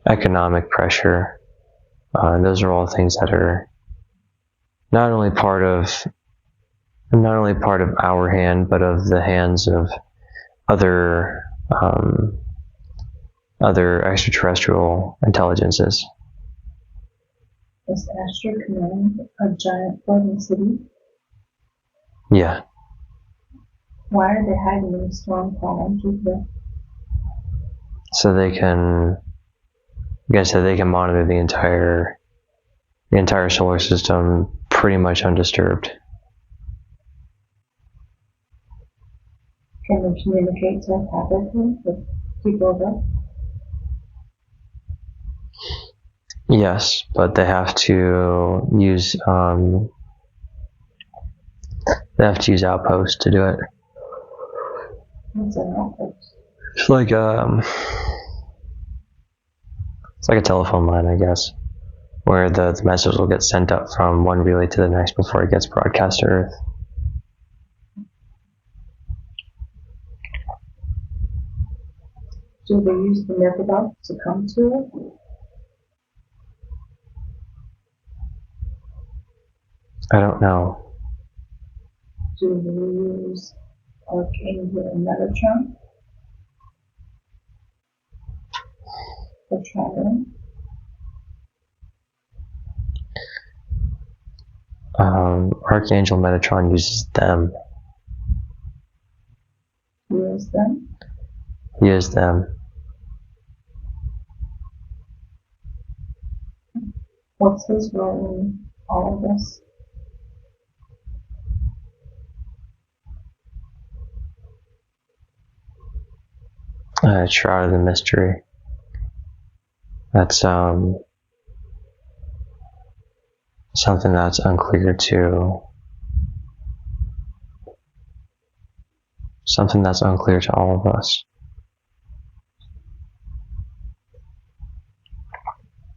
economic pressure. And those are all things that are not only part of our hand, but of the hands of other extraterrestrial intelligences. Is Asher Command a giant floating city? Yeah. Why are they hiding in a storm cloud on Jupiter? So they can monitor the entire solar system pretty much undisturbed. Can they communicate telepathically with people of Earth? Yes, but they have to use outposts to do it. What's an outpost? It's like a telephone line, I guess, where the message will get sent up from one relay to the next before it gets broadcast to Earth. Do they use the Neverdock to come to it? I don't know. Do they use Archangel and Metatron for traveling? Archangel Metatron uses them. Use them? He is them. What's his role in all of this? Shroud of the Mystery. That's something that's unclear to all of us.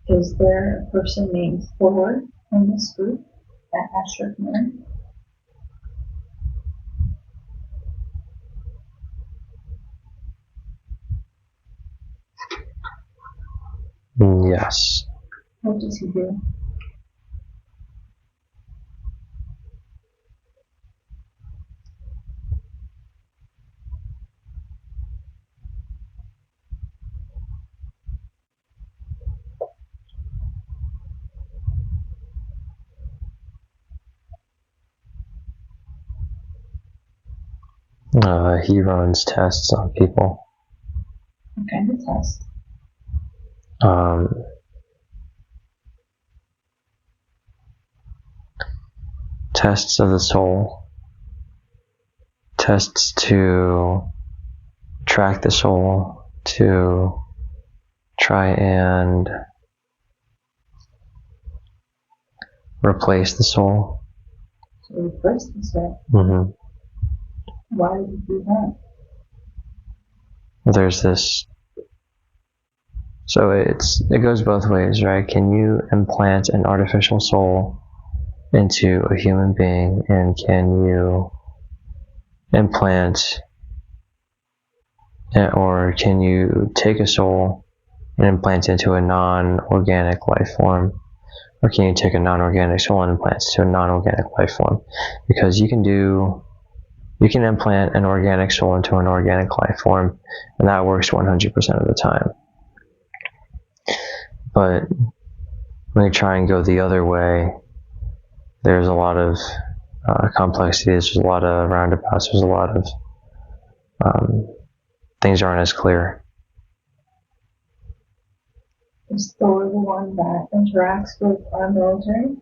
Is there a person named Thor in this group at Asher Command? Yes. What does he do? He runs tests on people. What kind of test? Tests of the soul. Tests to track the soul, to try and replace the soul. To replace the soul? Mm-hmm. Why would he do that? There's this. So it goes both ways, right? Can you implant an artificial soul into a human being, and can you implant, or can you take a soul and implant it into a non-organic life form, or can you take a non-organic soul and implant it into a non-organic life form? Because you can implant an organic soul into an organic life form, and that works 100% of the time. But when you try and go the other way, there's a lot of complexities, there's a lot of roundabouts, there's a lot of things aren't as clear. Is Thor the one that interacts with our military?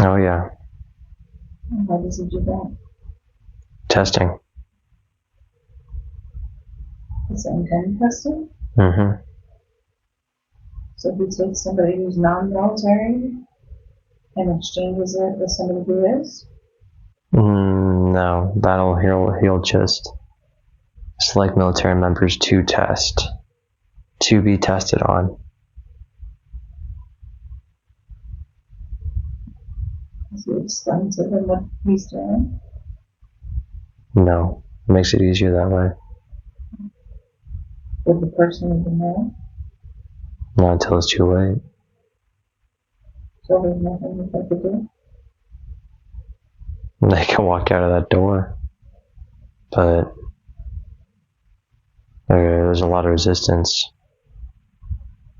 Oh yeah. And how does he do that? Testing. The same kind of testing? Mm-hmm. So he takes somebody who's non-military and exchanges it with somebody who is? No, he'll just select military members to be tested on. Does he explain to them what he's doing? No, it makes it easier that way. Would the person even know? Not until it's too late. So there's nothing that they could do? They can walk out of that door, but there's a lot of resistance.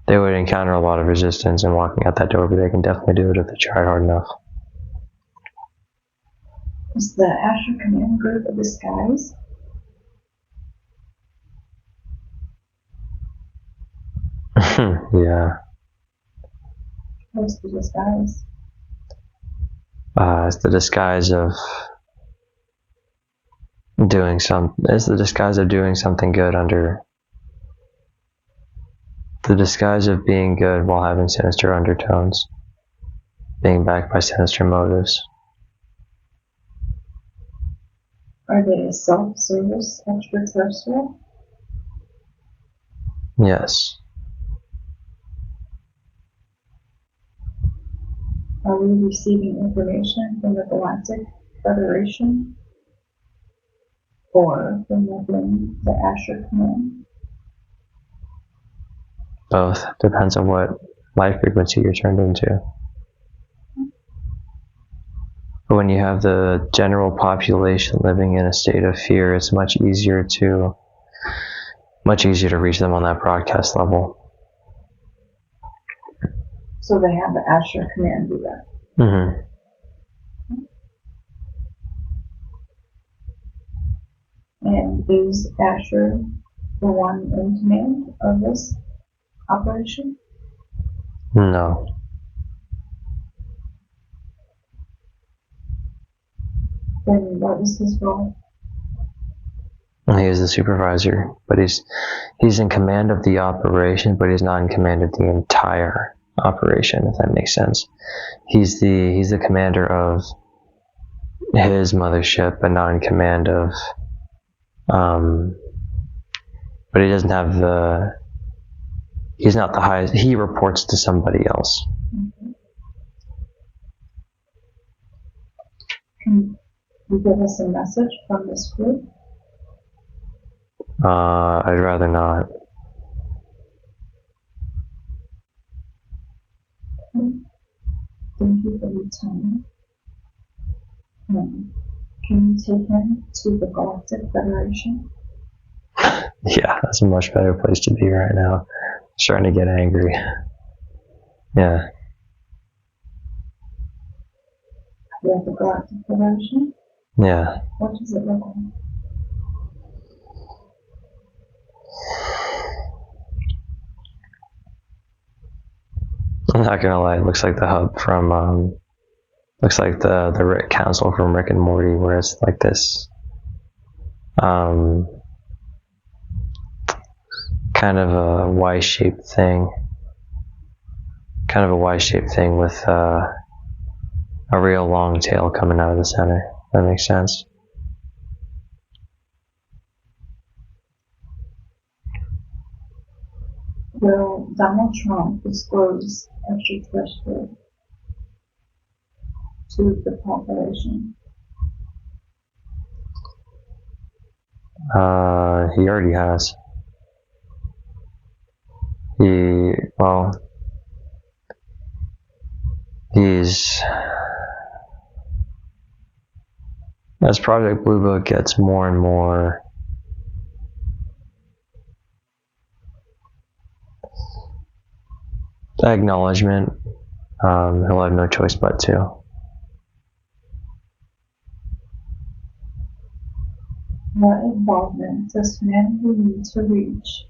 They would encounter a lot of resistance in walking out that door, but they can definitely do it if they try hard enough. Is the Asher Command group a disguise? Yeah. What's the disguise? It's the disguise of doing something good under. The disguise of being good while having sinister undertones. being backed by sinister motives. Are they a self-service extraterrestrial? Yes. Are we receiving information from the Galactic Federation or from within the Asher Command? Both. Depends on what life frequency you're turned into. But when you have the general population living in a state of fear, it's much easier to reach them on that broadcast level. So they have the Asher Command do that. Mm-hmm. And is Asher the one in command of this operation? No. Then what is his role? He is the supervisor, but he's in command of the operation, but he's not in command of the entire operation, if that makes sense. He's the commander of his mothership, but not in command of but he doesn't have he's not the highest. He reports to somebody else. Mm-hmm. Can you give us a message from this group? I'd rather not. Okay. Thank you for your time. Can you take him to the Galactic Federation? Yeah, that's a much better place to be right now. I'm starting to get angry. Yeah. You have the Galactic Federation? Yeah. What does it look like? I'm not gonna lie, it looks like the hub from looks like the Rick Council from Rick and Morty, where it's like this kind of a Y-shaped thing. Kind of a Y-shaped thing with a real long tail coming out of the center. That makes sense. Will Donald Trump disclose extraterrestrial to the population? He already has. He's as Project Blue Book gets more and more acknowledgement, he'll have no choice but to. What involvement does humanity need to reach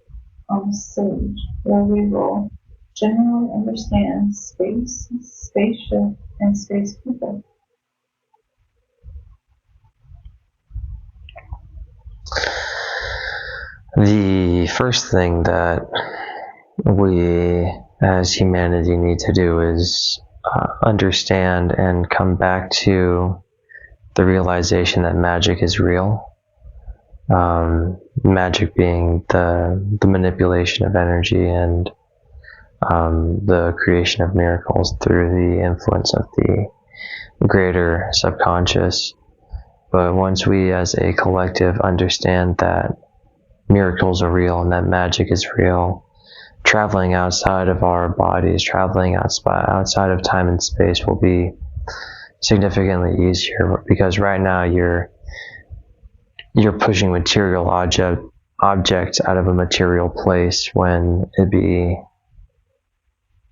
on the stage where we will generally understand space, spaceship, and space people? The first thing that we as humanity need to do is understand and come back to the realization that magic is real. Magic being the manipulation of energy and the creation of miracles through the influence of the greater subconscious. But once we as a collective understand that miracles are real and that magic is real, traveling outside of our bodies, traveling outside of time and space will be significantly easier, because right now you're pushing material objects out of a material place when it'd be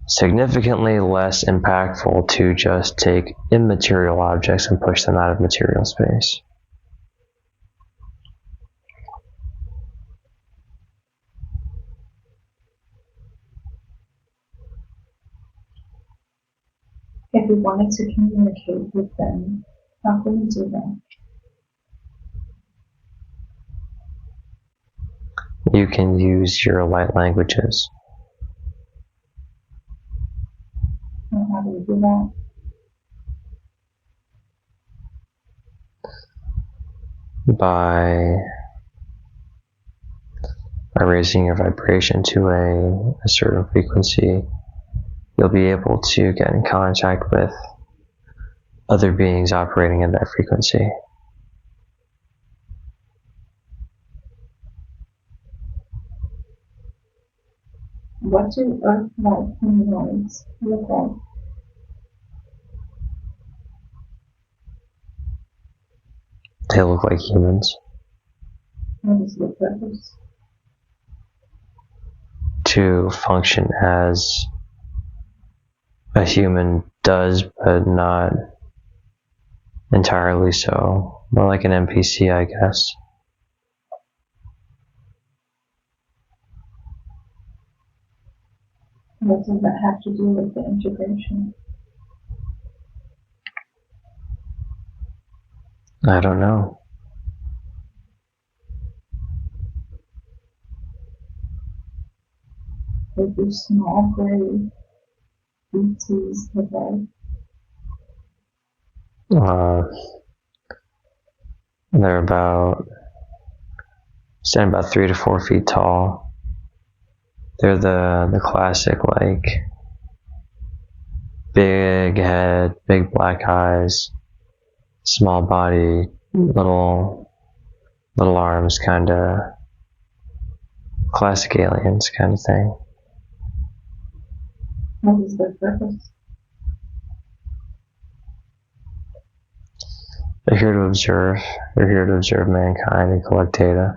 significantly less impactful to just take immaterial objects and push them out of material space. If we wanted to communicate with them, how can we do that? You can use your light languages. And how do we do that? by raising your vibration to a certain frequency, you'll be able to get in contact with other beings operating at that frequency. What do Earth-like humanoids look like? They look like humans. What is the purpose? To function as a human does, but not entirely so. More like an NPC, I guess. What does that have to do with the integration? I don't know. Would be small gray BTs today. They're stand about 3 to 4 feet tall. They're the classic, like, big head, big black eyes, small body, little arms, kind of classic aliens kind of thing. What is their purpose? They're here to observe. They're here to observe mankind and collect data.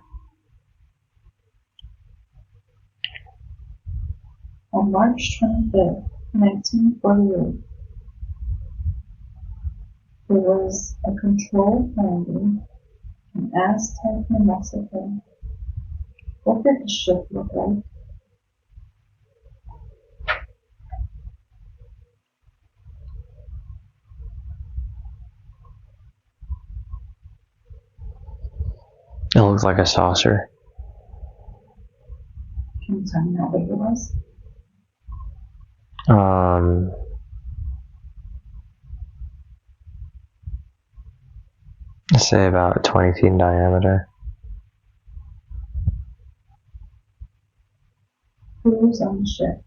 On March 25th, 1948, there was a controlled landing in Aztec, New Mexico. What did the ship look like? It looked like a saucer. Can you tell me how big it was? Let's say about 20 feet in diameter. Who was on the ship?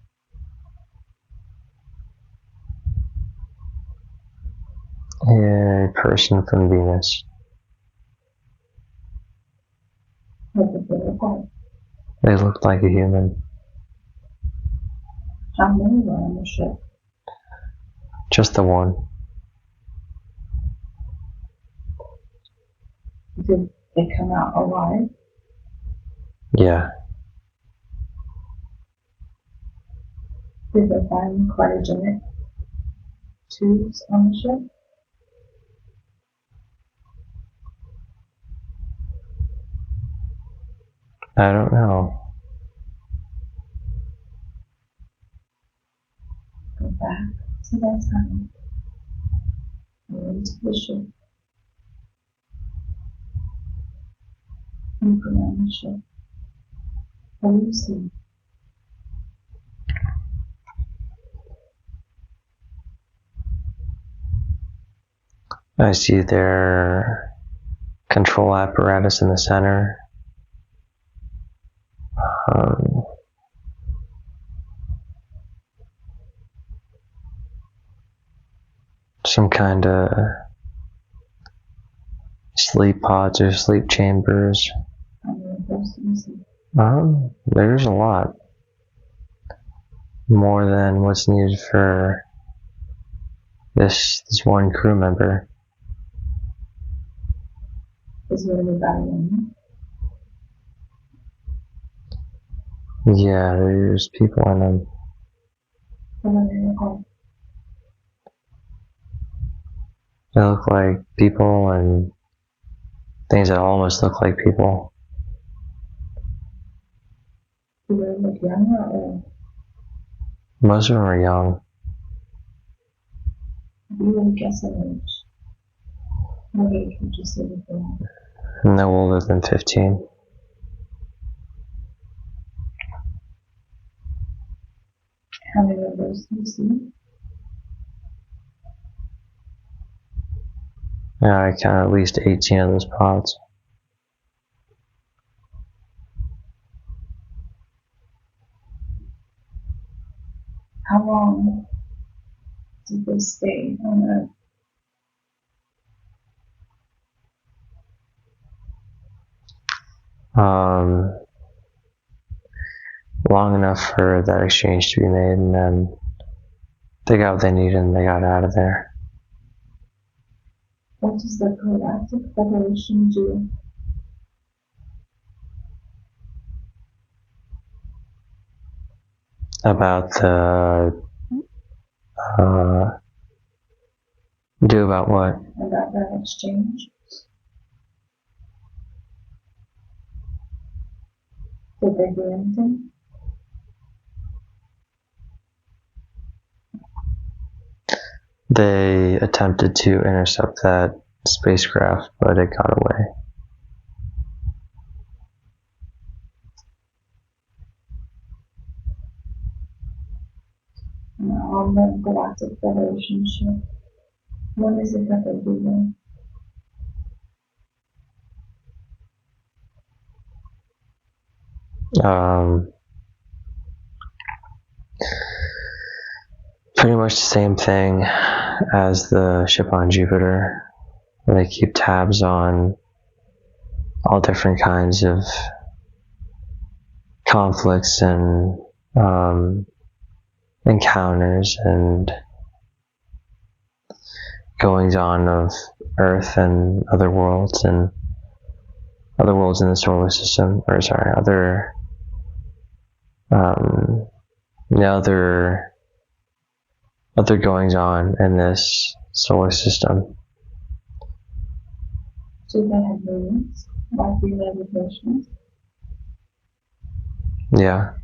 A person from Venus. What did they look like? They looked like a human. How many were on the ship? Just the one. Did they come out alive? Yeah. Did they find cryogenic tubes on the ship? I don't know. Go back to that time. Go into the ship. You go on the ship. What do you see? I see their control apparatus in the center. Some kind of sleep pods or sleep chambers. How many of those do you see? There's a lot. More than what's needed for this one crew member. Is there anybody in Yeah, there's people in them. What do they look like? They look like people and things that almost look like people. Do they look young or old? Most of them are young. Do you would guess an age? What age would you say that they are? No older than 15. How many of those do you see? Yeah, I count at least 18 of those pods. How long did they stay on Earth? Long enough for that exchange to be made, and then they got what they needed and they got out of there. What does the Galactic Federation do? About the do about what? About that exchange? Did they do anything? They attempted to intercept that spacecraft, but it got away. On the Galactic Federation ship, what is it that they do there? Pretty much the same thing as the ship on Jupiter. They keep tabs on all different kinds of conflicts and encounters and goings on of Earth and other worlds in the solar system, or sorry, other goings on in this solar system. Do they have movements like the United Nations? Yeah.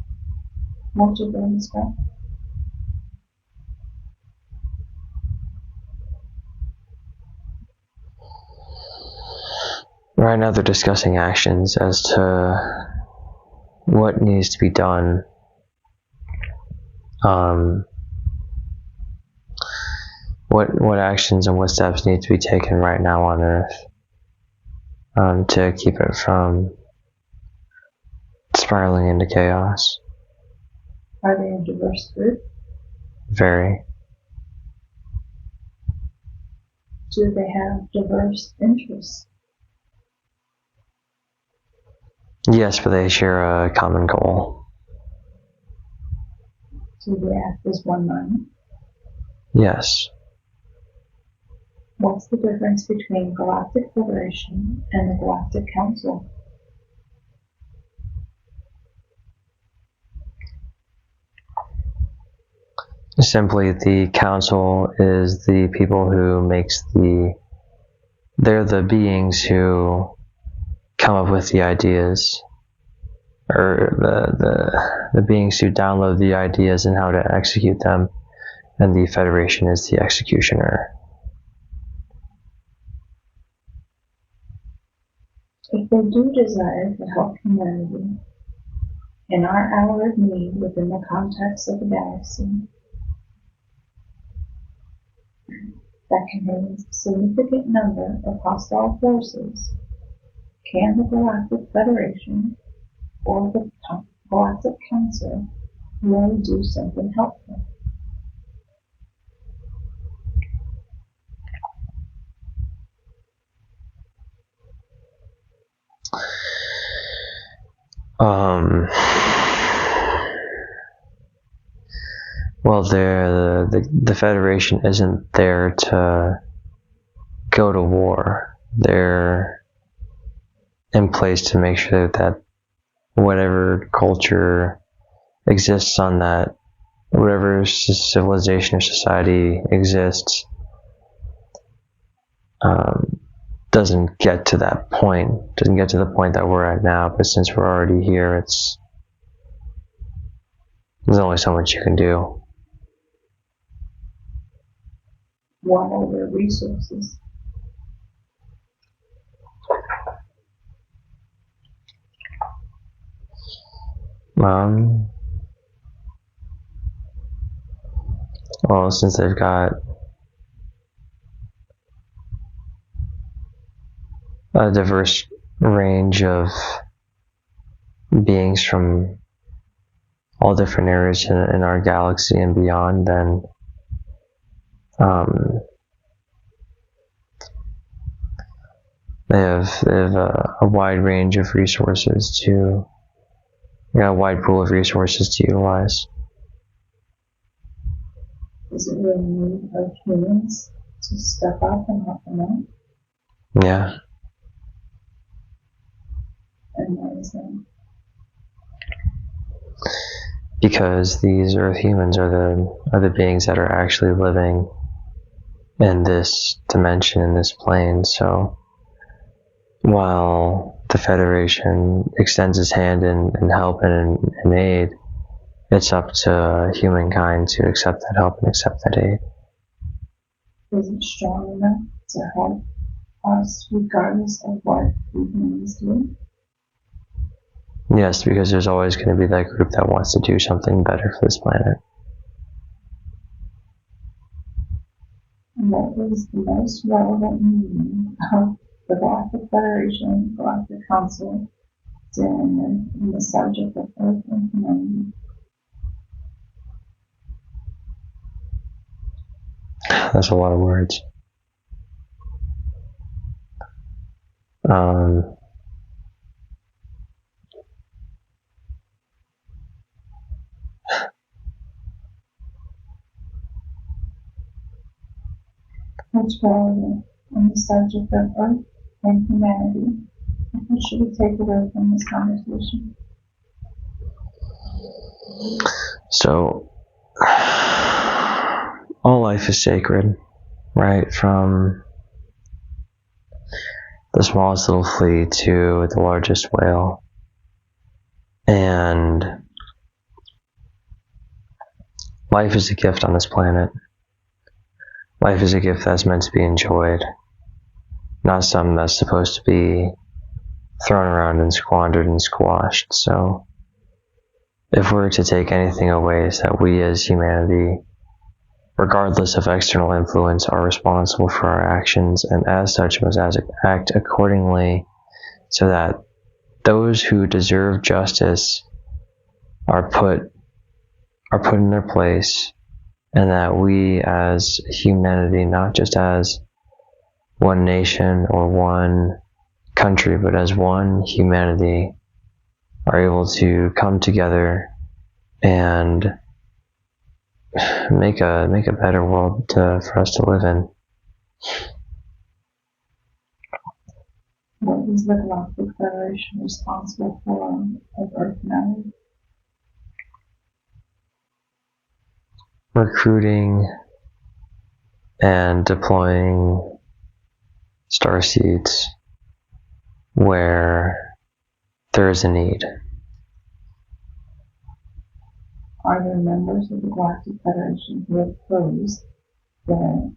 What do they expect? Right now they're discussing actions as to what needs to be done. What actions and what steps need to be taken right now on Earth to keep it from spiraling into chaos. Are they a diverse group? Very. Do they have diverse interests? Yes, but they share a common goal. Do they act as one mind? Yes. What's the difference between Galactic Federation and the Galactic Council? Simply, the council is the people who they're the beings who come up with the ideas, or the beings who download the ideas and how to execute them, and the Federation is the executioner. If they do desire to help humanity in our hour of need within the context of the galaxy that contains a significant number of hostile forces, can the Galactic Federation or the Galactic Council really do something helpful? Well, the Federation isn't there to go to war. They're in place to make sure that whatever culture exists on that, whatever civilization or society exists, doesn't get to the point that we're at now. But since we're already here, there's only so much you can do. What are their resources? Well, since they've got a diverse range of beings from all different areas in our galaxy and beyond, then they have a wide range of resources a wide pool of resources to utilize. Is it really need of humans to step up and help them out? Yeah. And why is that? Because these Earth humans are the beings that are actually living in this dimension, in this plane. So while the Federation extends its hand in help and in aid, it's up to humankind to accept that help and accept that aid. Is it strong enough to help us regardless of what we humans do? Yes, because there's always going to be that group that wants to do something better for this planet. What is the most relevant meaning of the Galactic Federation, Galactic Council, dealing in the subject of Earth and humanity? That's a lot of words. What's relevant in the subject of Earth and humanity? What should we take away from this conversation? So, all life is sacred, right? From the smallest little flea to the largest whale. And life is a gift on this planet. Life is a gift that's meant to be enjoyed, not something that's supposed to be thrown around and squandered and squashed. So, if we're to take anything away, it's that we as humanity, regardless of external influence, are responsible for our actions, and as such must act accordingly, so that those who deserve justice are put in their place, and that we as humanity, not just as one nation or one country, but as one humanity, are able to come together and make a better world for us to live in. What is the Galactic Federation responsible for of Earth matter? Recruiting and deploying starseeds where there is a need. Are there members of the Galactic Federation who oppose the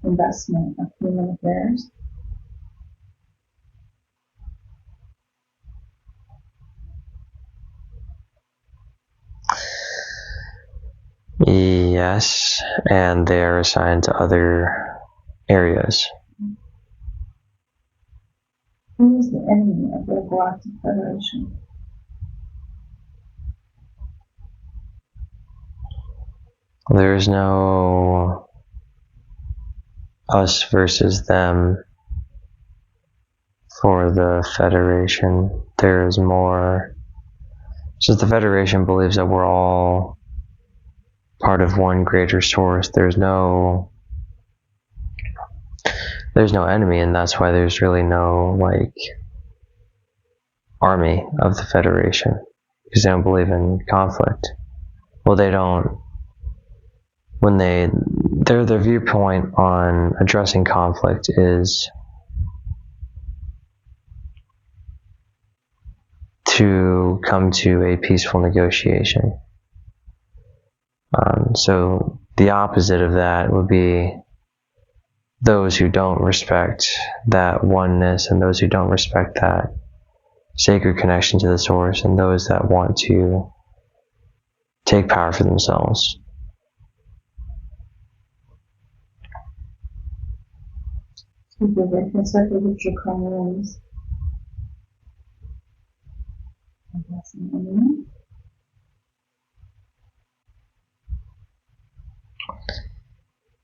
investment of human affairs? Yes, and they are assigned to other areas. Who is the enemy of the Galactic Federation? There is no us versus them for the Federation. There is more, since the Federation believes that we're all part of one greater source. There's no enemy, and that's why there's really no army of the Federation, because they don't believe in conflict. Well, they don't. When their viewpoint on addressing conflict is to come to a peaceful negotiation. So the opposite of that would be those who don't respect that oneness, and those who don't respect that sacred connection to the source, and those that want to take power for themselves. So the difference of the draconians.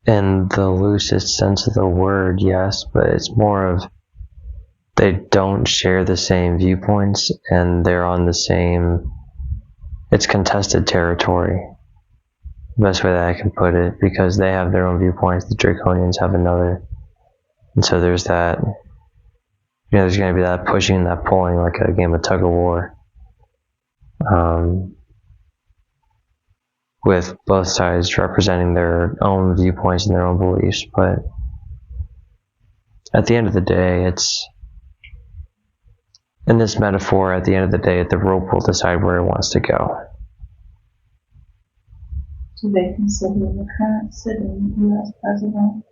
in the loosest sense of the word, yes, but it's more of they don't share the same viewpoints and they're on the same, it's contested territory. Best way that I can put it, because they have their own viewpoints, the Draconians have another. And so there's that, there's going to be that pushing, that pulling, like a game of tug of war. With both sides representing their own viewpoints and their own beliefs. But at the end of the day, it's, in this metaphor, at the end of the day, the rope will decide where it wants to go. Do they consider the current sitting U.S. president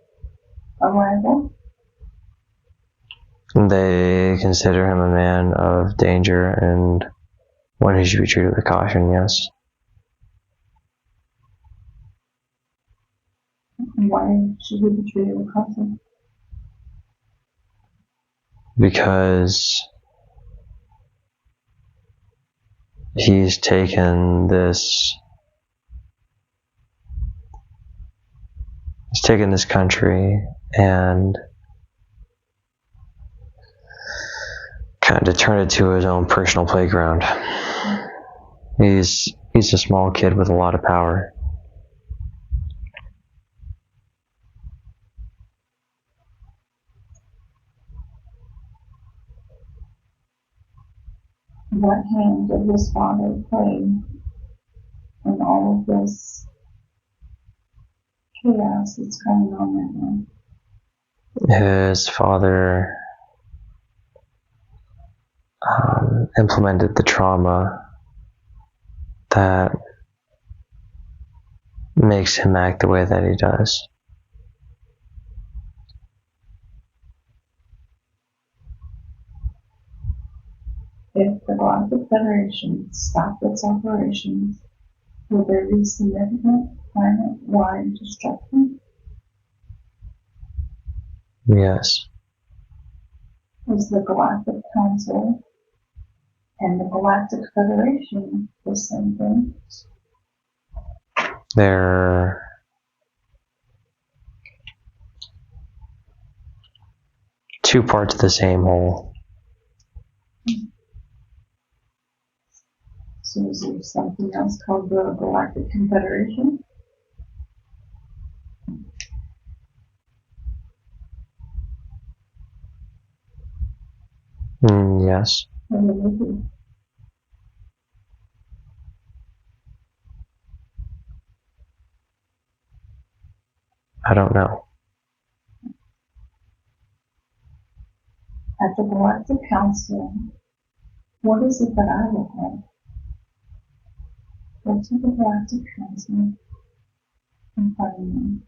a rival? They consider him a man of danger and one who should be treated with caution, yes. Why should he be treated with caution? Because he's taken this country and kind of turned it to his own personal playground. He's a small kid with a lot of power. What hand did his father play in all of this chaos that's going on right now? His father implemented the trauma that makes him act the way that he does. If the Galactic Federation stopped its operations, would there be significant planet-wide destruction? Yes. Is the Galactic Council and the Galactic Federation the same thing? They're two parts of the same whole. So is there something else called the Galactic Confederation? Yes. What would it be? I don't know. At the Galactic Council, what is it that I will have? Go to the Galactic Council and find me.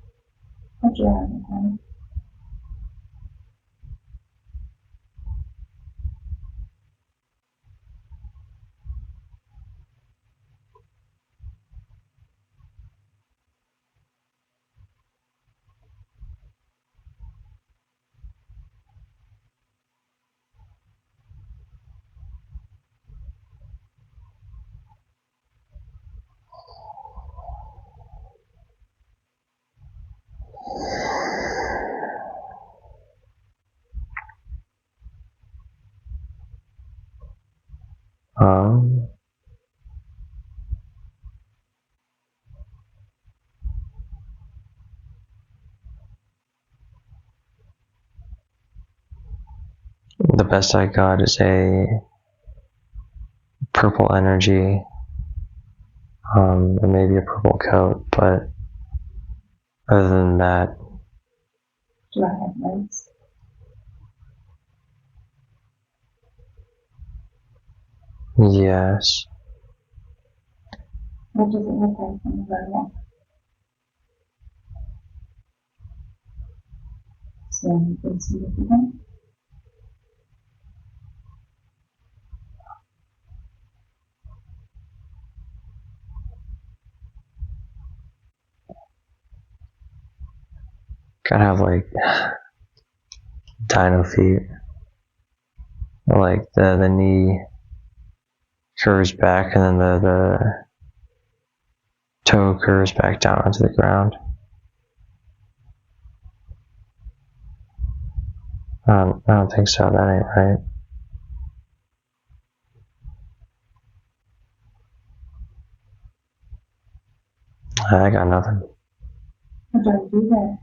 What do I have? The best I got is a purple energy, and maybe a purple coat, but other than that... Do I have legs? Yes. What does it look like from the very walk? So anything significant? Kind of have like dino feet. Like the knee curves back and then the toe curves back down onto the ground. I don't think so. That ain't right. I got nothing. What did I do there?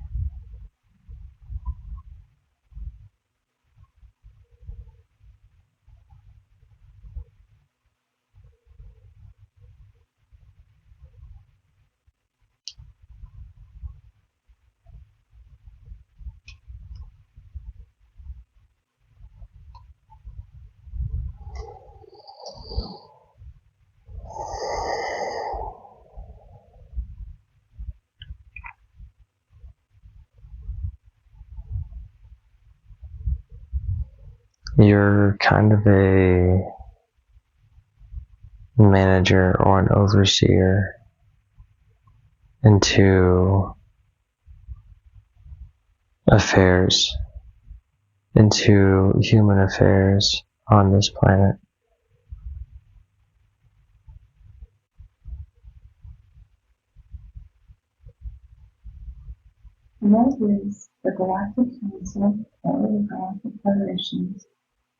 You're kind of a manager or an overseer into affairs, into human affairs on this planet. What is the Galactic Council or the Galactic Federation's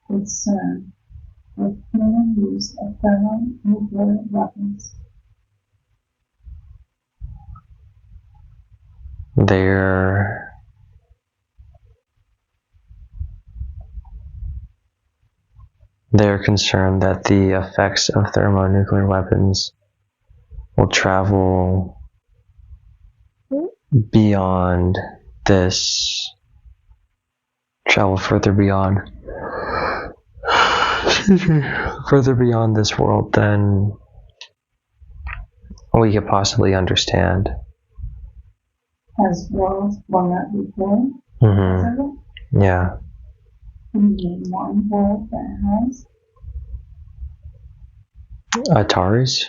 concern with human use of thermonuclear weapons? They're concerned that the effects of thermonuclear weapons will travel beyond this, further beyond this world than we could possibly understand. Has worlds won that before? Mm-hmm. Yeah. You mean one world that has? Ataris?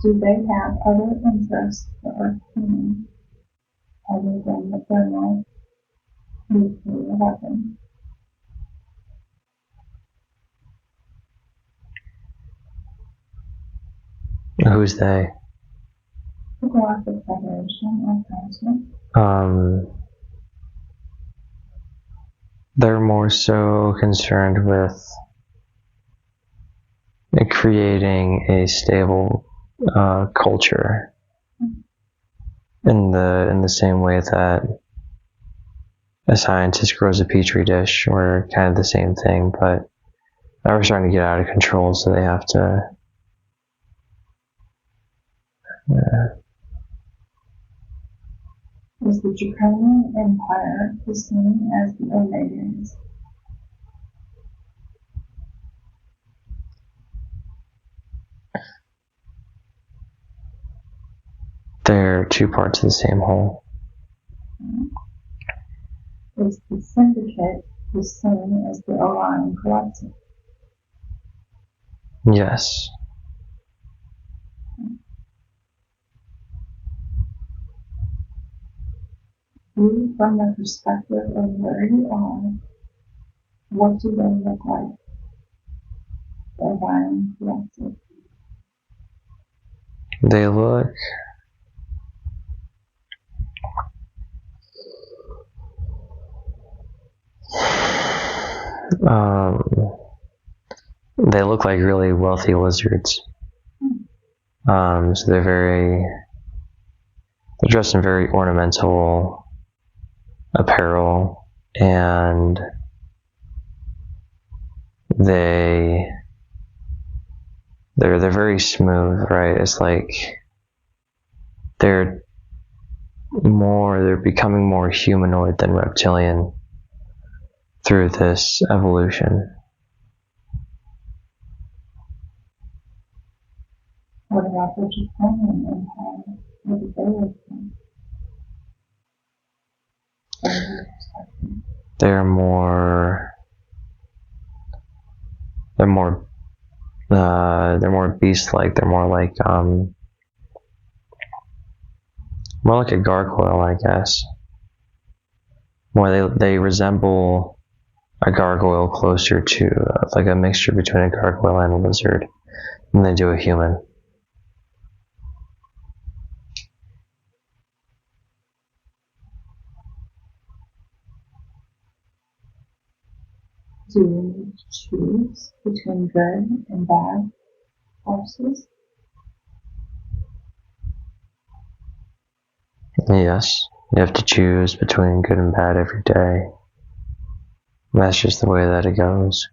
Do they have other interests that are human other than the thermonuclear weapon? Who's they? The Galactic Federation or Council? They're more so concerned with creating a stable culture in the same way that a scientist grows a petri dish, or kind of the same thing, but now we're starting to get out of control, so they have to Is the Draconian Empire the same as the Omegans? They're two parts of the same whole. Is the Syndicate the same as the Orion Collective? Yes. Viewed from the perspective of where you are, what do they look like? The Orion Collective. They look like really wealthy lizards. So they're dressed in very ornamental apparel, and they're very smooth, right? It's like they're becoming more humanoid than reptilian through this evolution. What about the Draconian Empire? What do they look like? They're more beast-like. They're more like a gargoyle, I guess. They resemble a gargoyle closer to like a mixture between a gargoyle and a lizard than they do a human. Do you choose between good and bad forces? Yes, you have to choose between good and bad every day. That's just the way that it goes.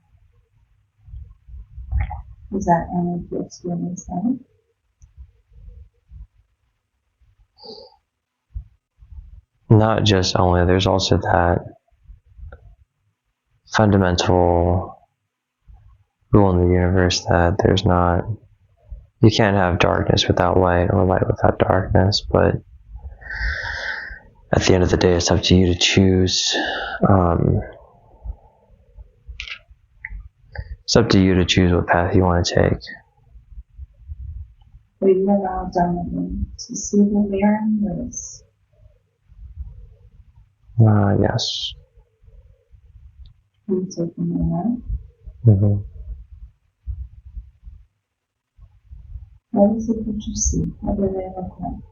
Is that only if you experience that? Not just only, there's also that fundamental rule in the universe that you can't have darkness without light or light without darkness, but at the end of the day, it's up to you to choose. It's up to you to choose what path you want to take. Will you allow Donavan to see the mirror and notice? Yes. Will you take the mirror? Mm-hmm. What is it that you see? What do they look like?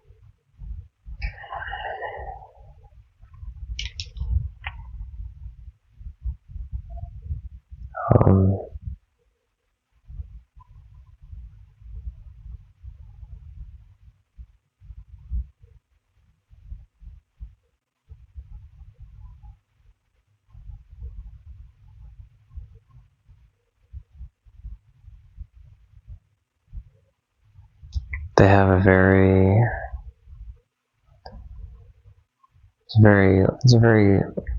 They have a very,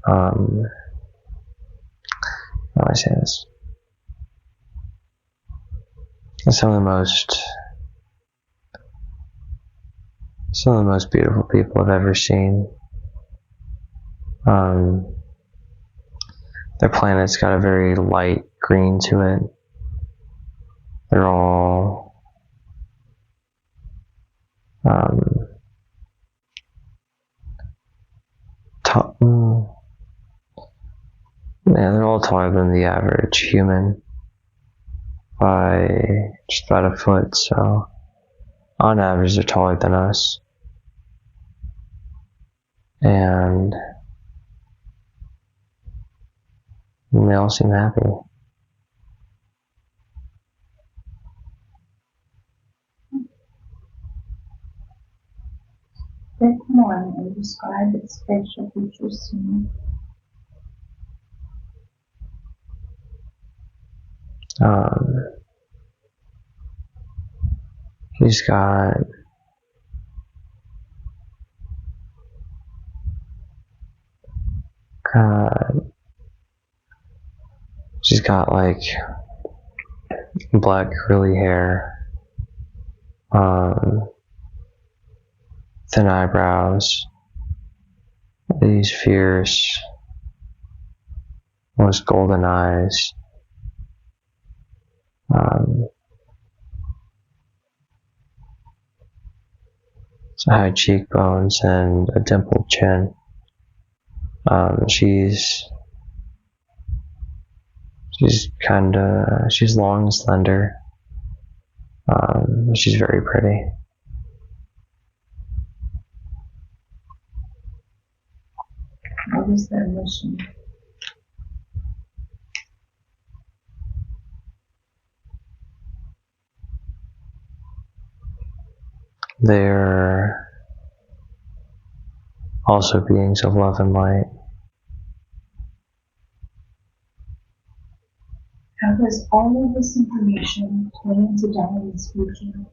how do I say this? It's some of the most beautiful people I've ever seen. Their planet's got a very light green to it. They're all they're all taller than the average human by just about a foot, so on average they're taller than us. And they all seem happy. Pick one and describe its facial features to me. She's got like black curly hair, thin eyebrows, these fierce, almost golden eyes. High cheekbones and a dimpled chin. She's long and slender. She's very pretty. What is their mission? They're also beings of love and light. How does all of this information play into Donovan's future?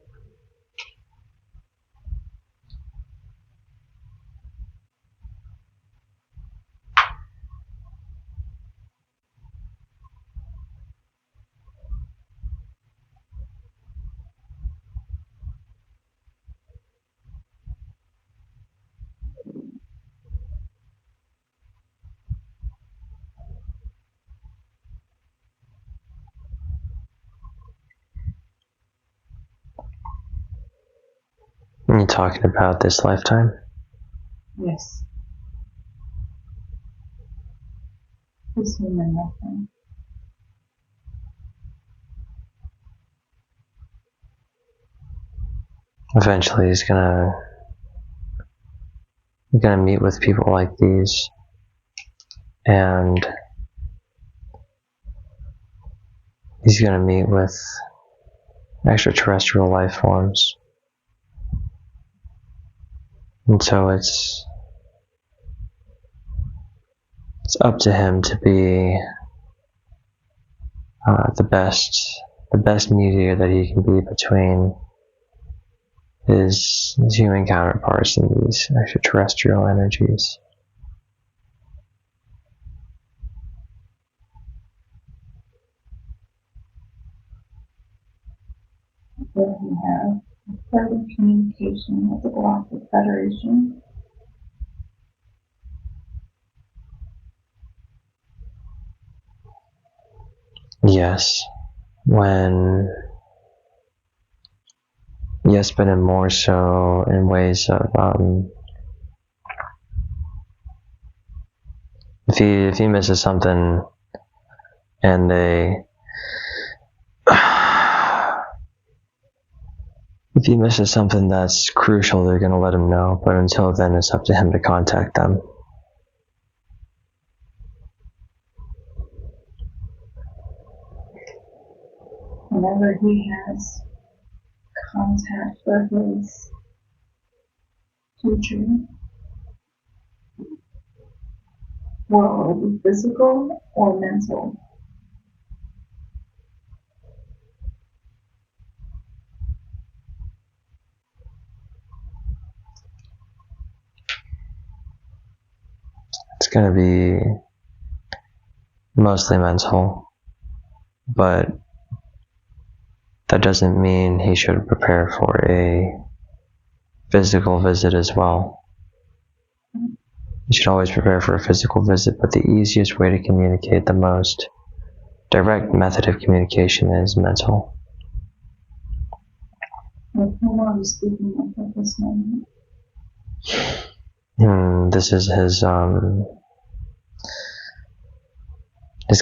Are you talking about this lifetime? Yes. This human lifetime. Eventually he's gonna meet with people like these, and he's going to meet with extraterrestrial life forms. And so it's up to him to be the best mediator that he can be between his human counterparts and these extraterrestrial energies. Will he have further communication with the Galactic Federation? Yes, but in more so in ways of if he misses something and if he misses something that's crucial, they're going to let him know, but until then it's up to him to contact them. Whenever he has contact with his future, will it be physical or mental? It's going to be mostly mental, but that doesn't mean he should prepare for a physical visit as well. You should always prepare for a physical visit, but the easiest way to communicate, the most direct method of communication, is mental. With whom are we speaking with at this moment? This is his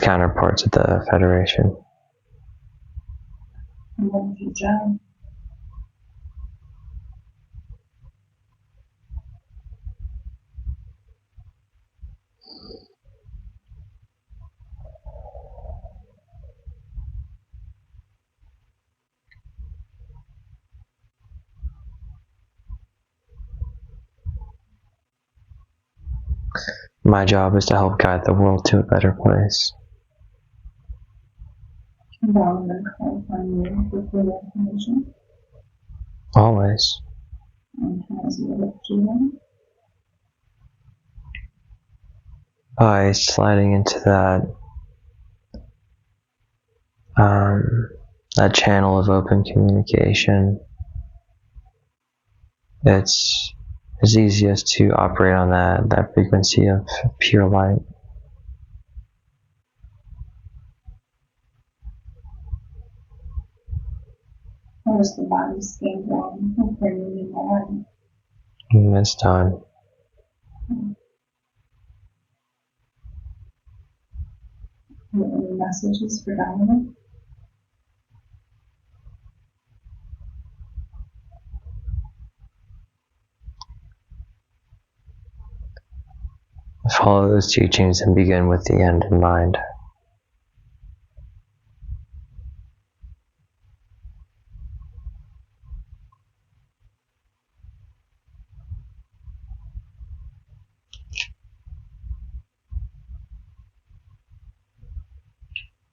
counterparts at the Federation. And what is your job? My job is to help guide the world to a better place. Can Donavan call upon you for further information? Always. And has he looked you in? By sliding into that channel of open communication, it's easiest to operate on that frequency of pure light. How is the body scan going and bringing in the light? It's done. Any messages for Donavan? Follow those teachings and begin with the end in mind.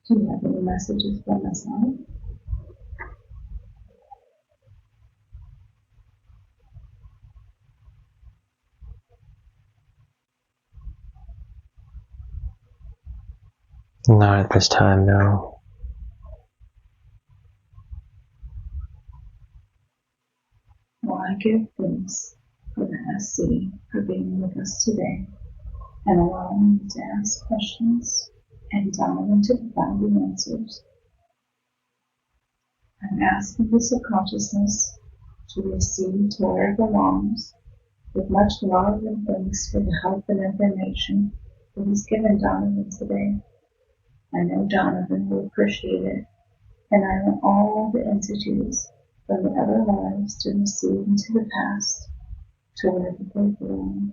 Do you have any messages from us now? Not at this time, no. Well, I give thanks for the SC for being with us today and allowing me to ask questions and Donavan to provide the answers. I'm asking the subconsciousness to receive to where it belongs with much love and thanks for the help and information that is given Donavan today. I know Donavan will appreciate it, and I want all the entities from the other lives to receive into the past to wherever they belong.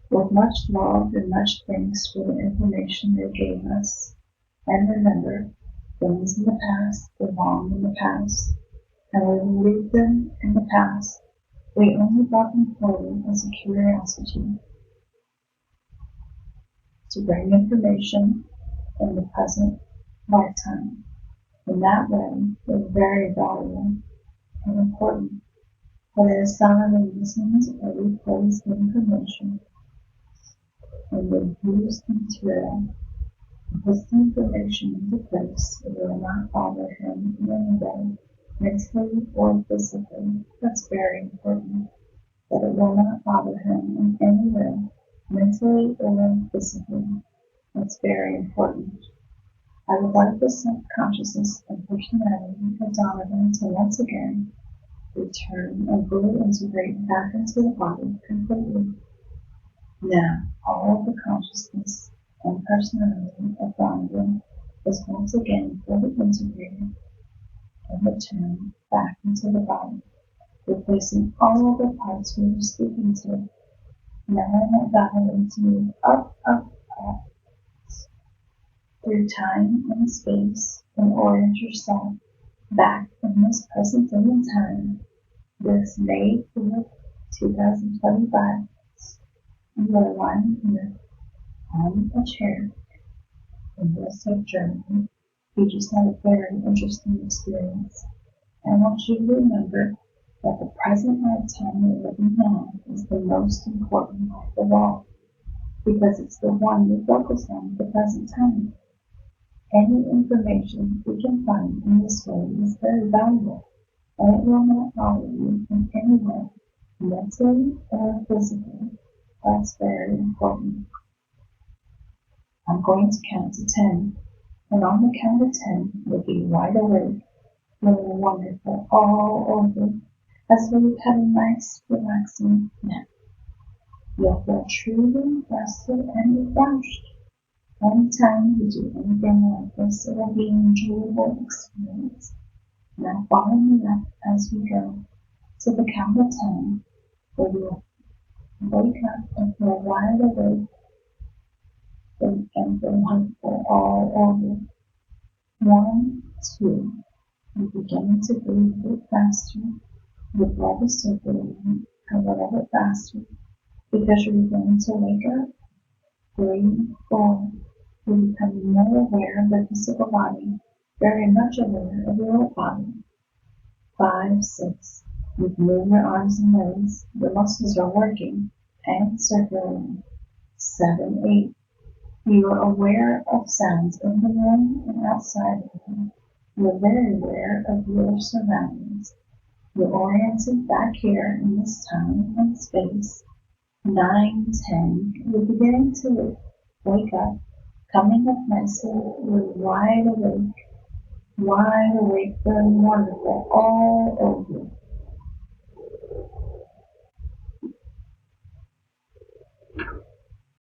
With much love and much thanks for the information they gave us, and remember, Things in the past belong in the past, and when we leave them in the past, we only brought them forward as a curiosity to bring information in the present lifetime. In that way, they're very valuable and important. But it is found in listeners or replays the information and they use the material and puts the information into place. It will not bother him in any way, mentally or physically. That's very important. That it will not bother him in any way, mentally or physically. That's very important. I would like the subconsciousness and personality of Donavan to once again return and fully integrate back into the body completely. Now, all of the consciousness and personality of Donavan is once again fully integrated and returned back into the body, replacing all of the parts we were speaking to. Now I want Donavan to move up, up, up through time and space and orient yourself back in this present day and time. This May 4th, 2025, you are lying here on a chair in Western Germany. You just had a very interesting experience. I want you to remember that the present lifetime you're living now is the most important life of all, because it's the one you focus on at the present time. Any information we can find in this way is very valuable, and it will not bother you in any way, mentally or physically. That's very important. I'm going to count to 10, and on the count of 10, you'll be wide awake, feeling wonderful all over, as though you've had a nice, relaxing nap. You'll feel truly rested and refreshed. Anytime you do anything like this, it will be an enjoyable experience. Now follow me up as we go to the count of 10, where you'll wake up and feel wide awake and feel wonderful all over. 1, 2, you're beginning to breathe a bit faster. Your blood is circulating a little bit faster because you're beginning to wake up. 3, 4, you're becoming more aware of the physical body, very much aware of your body. 5, 6, you can move your arms and legs, the muscles are working and circulating. 7, 8, you are aware of sounds in the room and outside of the room. You're very aware of your surroundings. You're oriented back here in this time and space. 9, 10, you're beginning to wake up, coming up nicely, you're wide awake, feeling wonderful all over.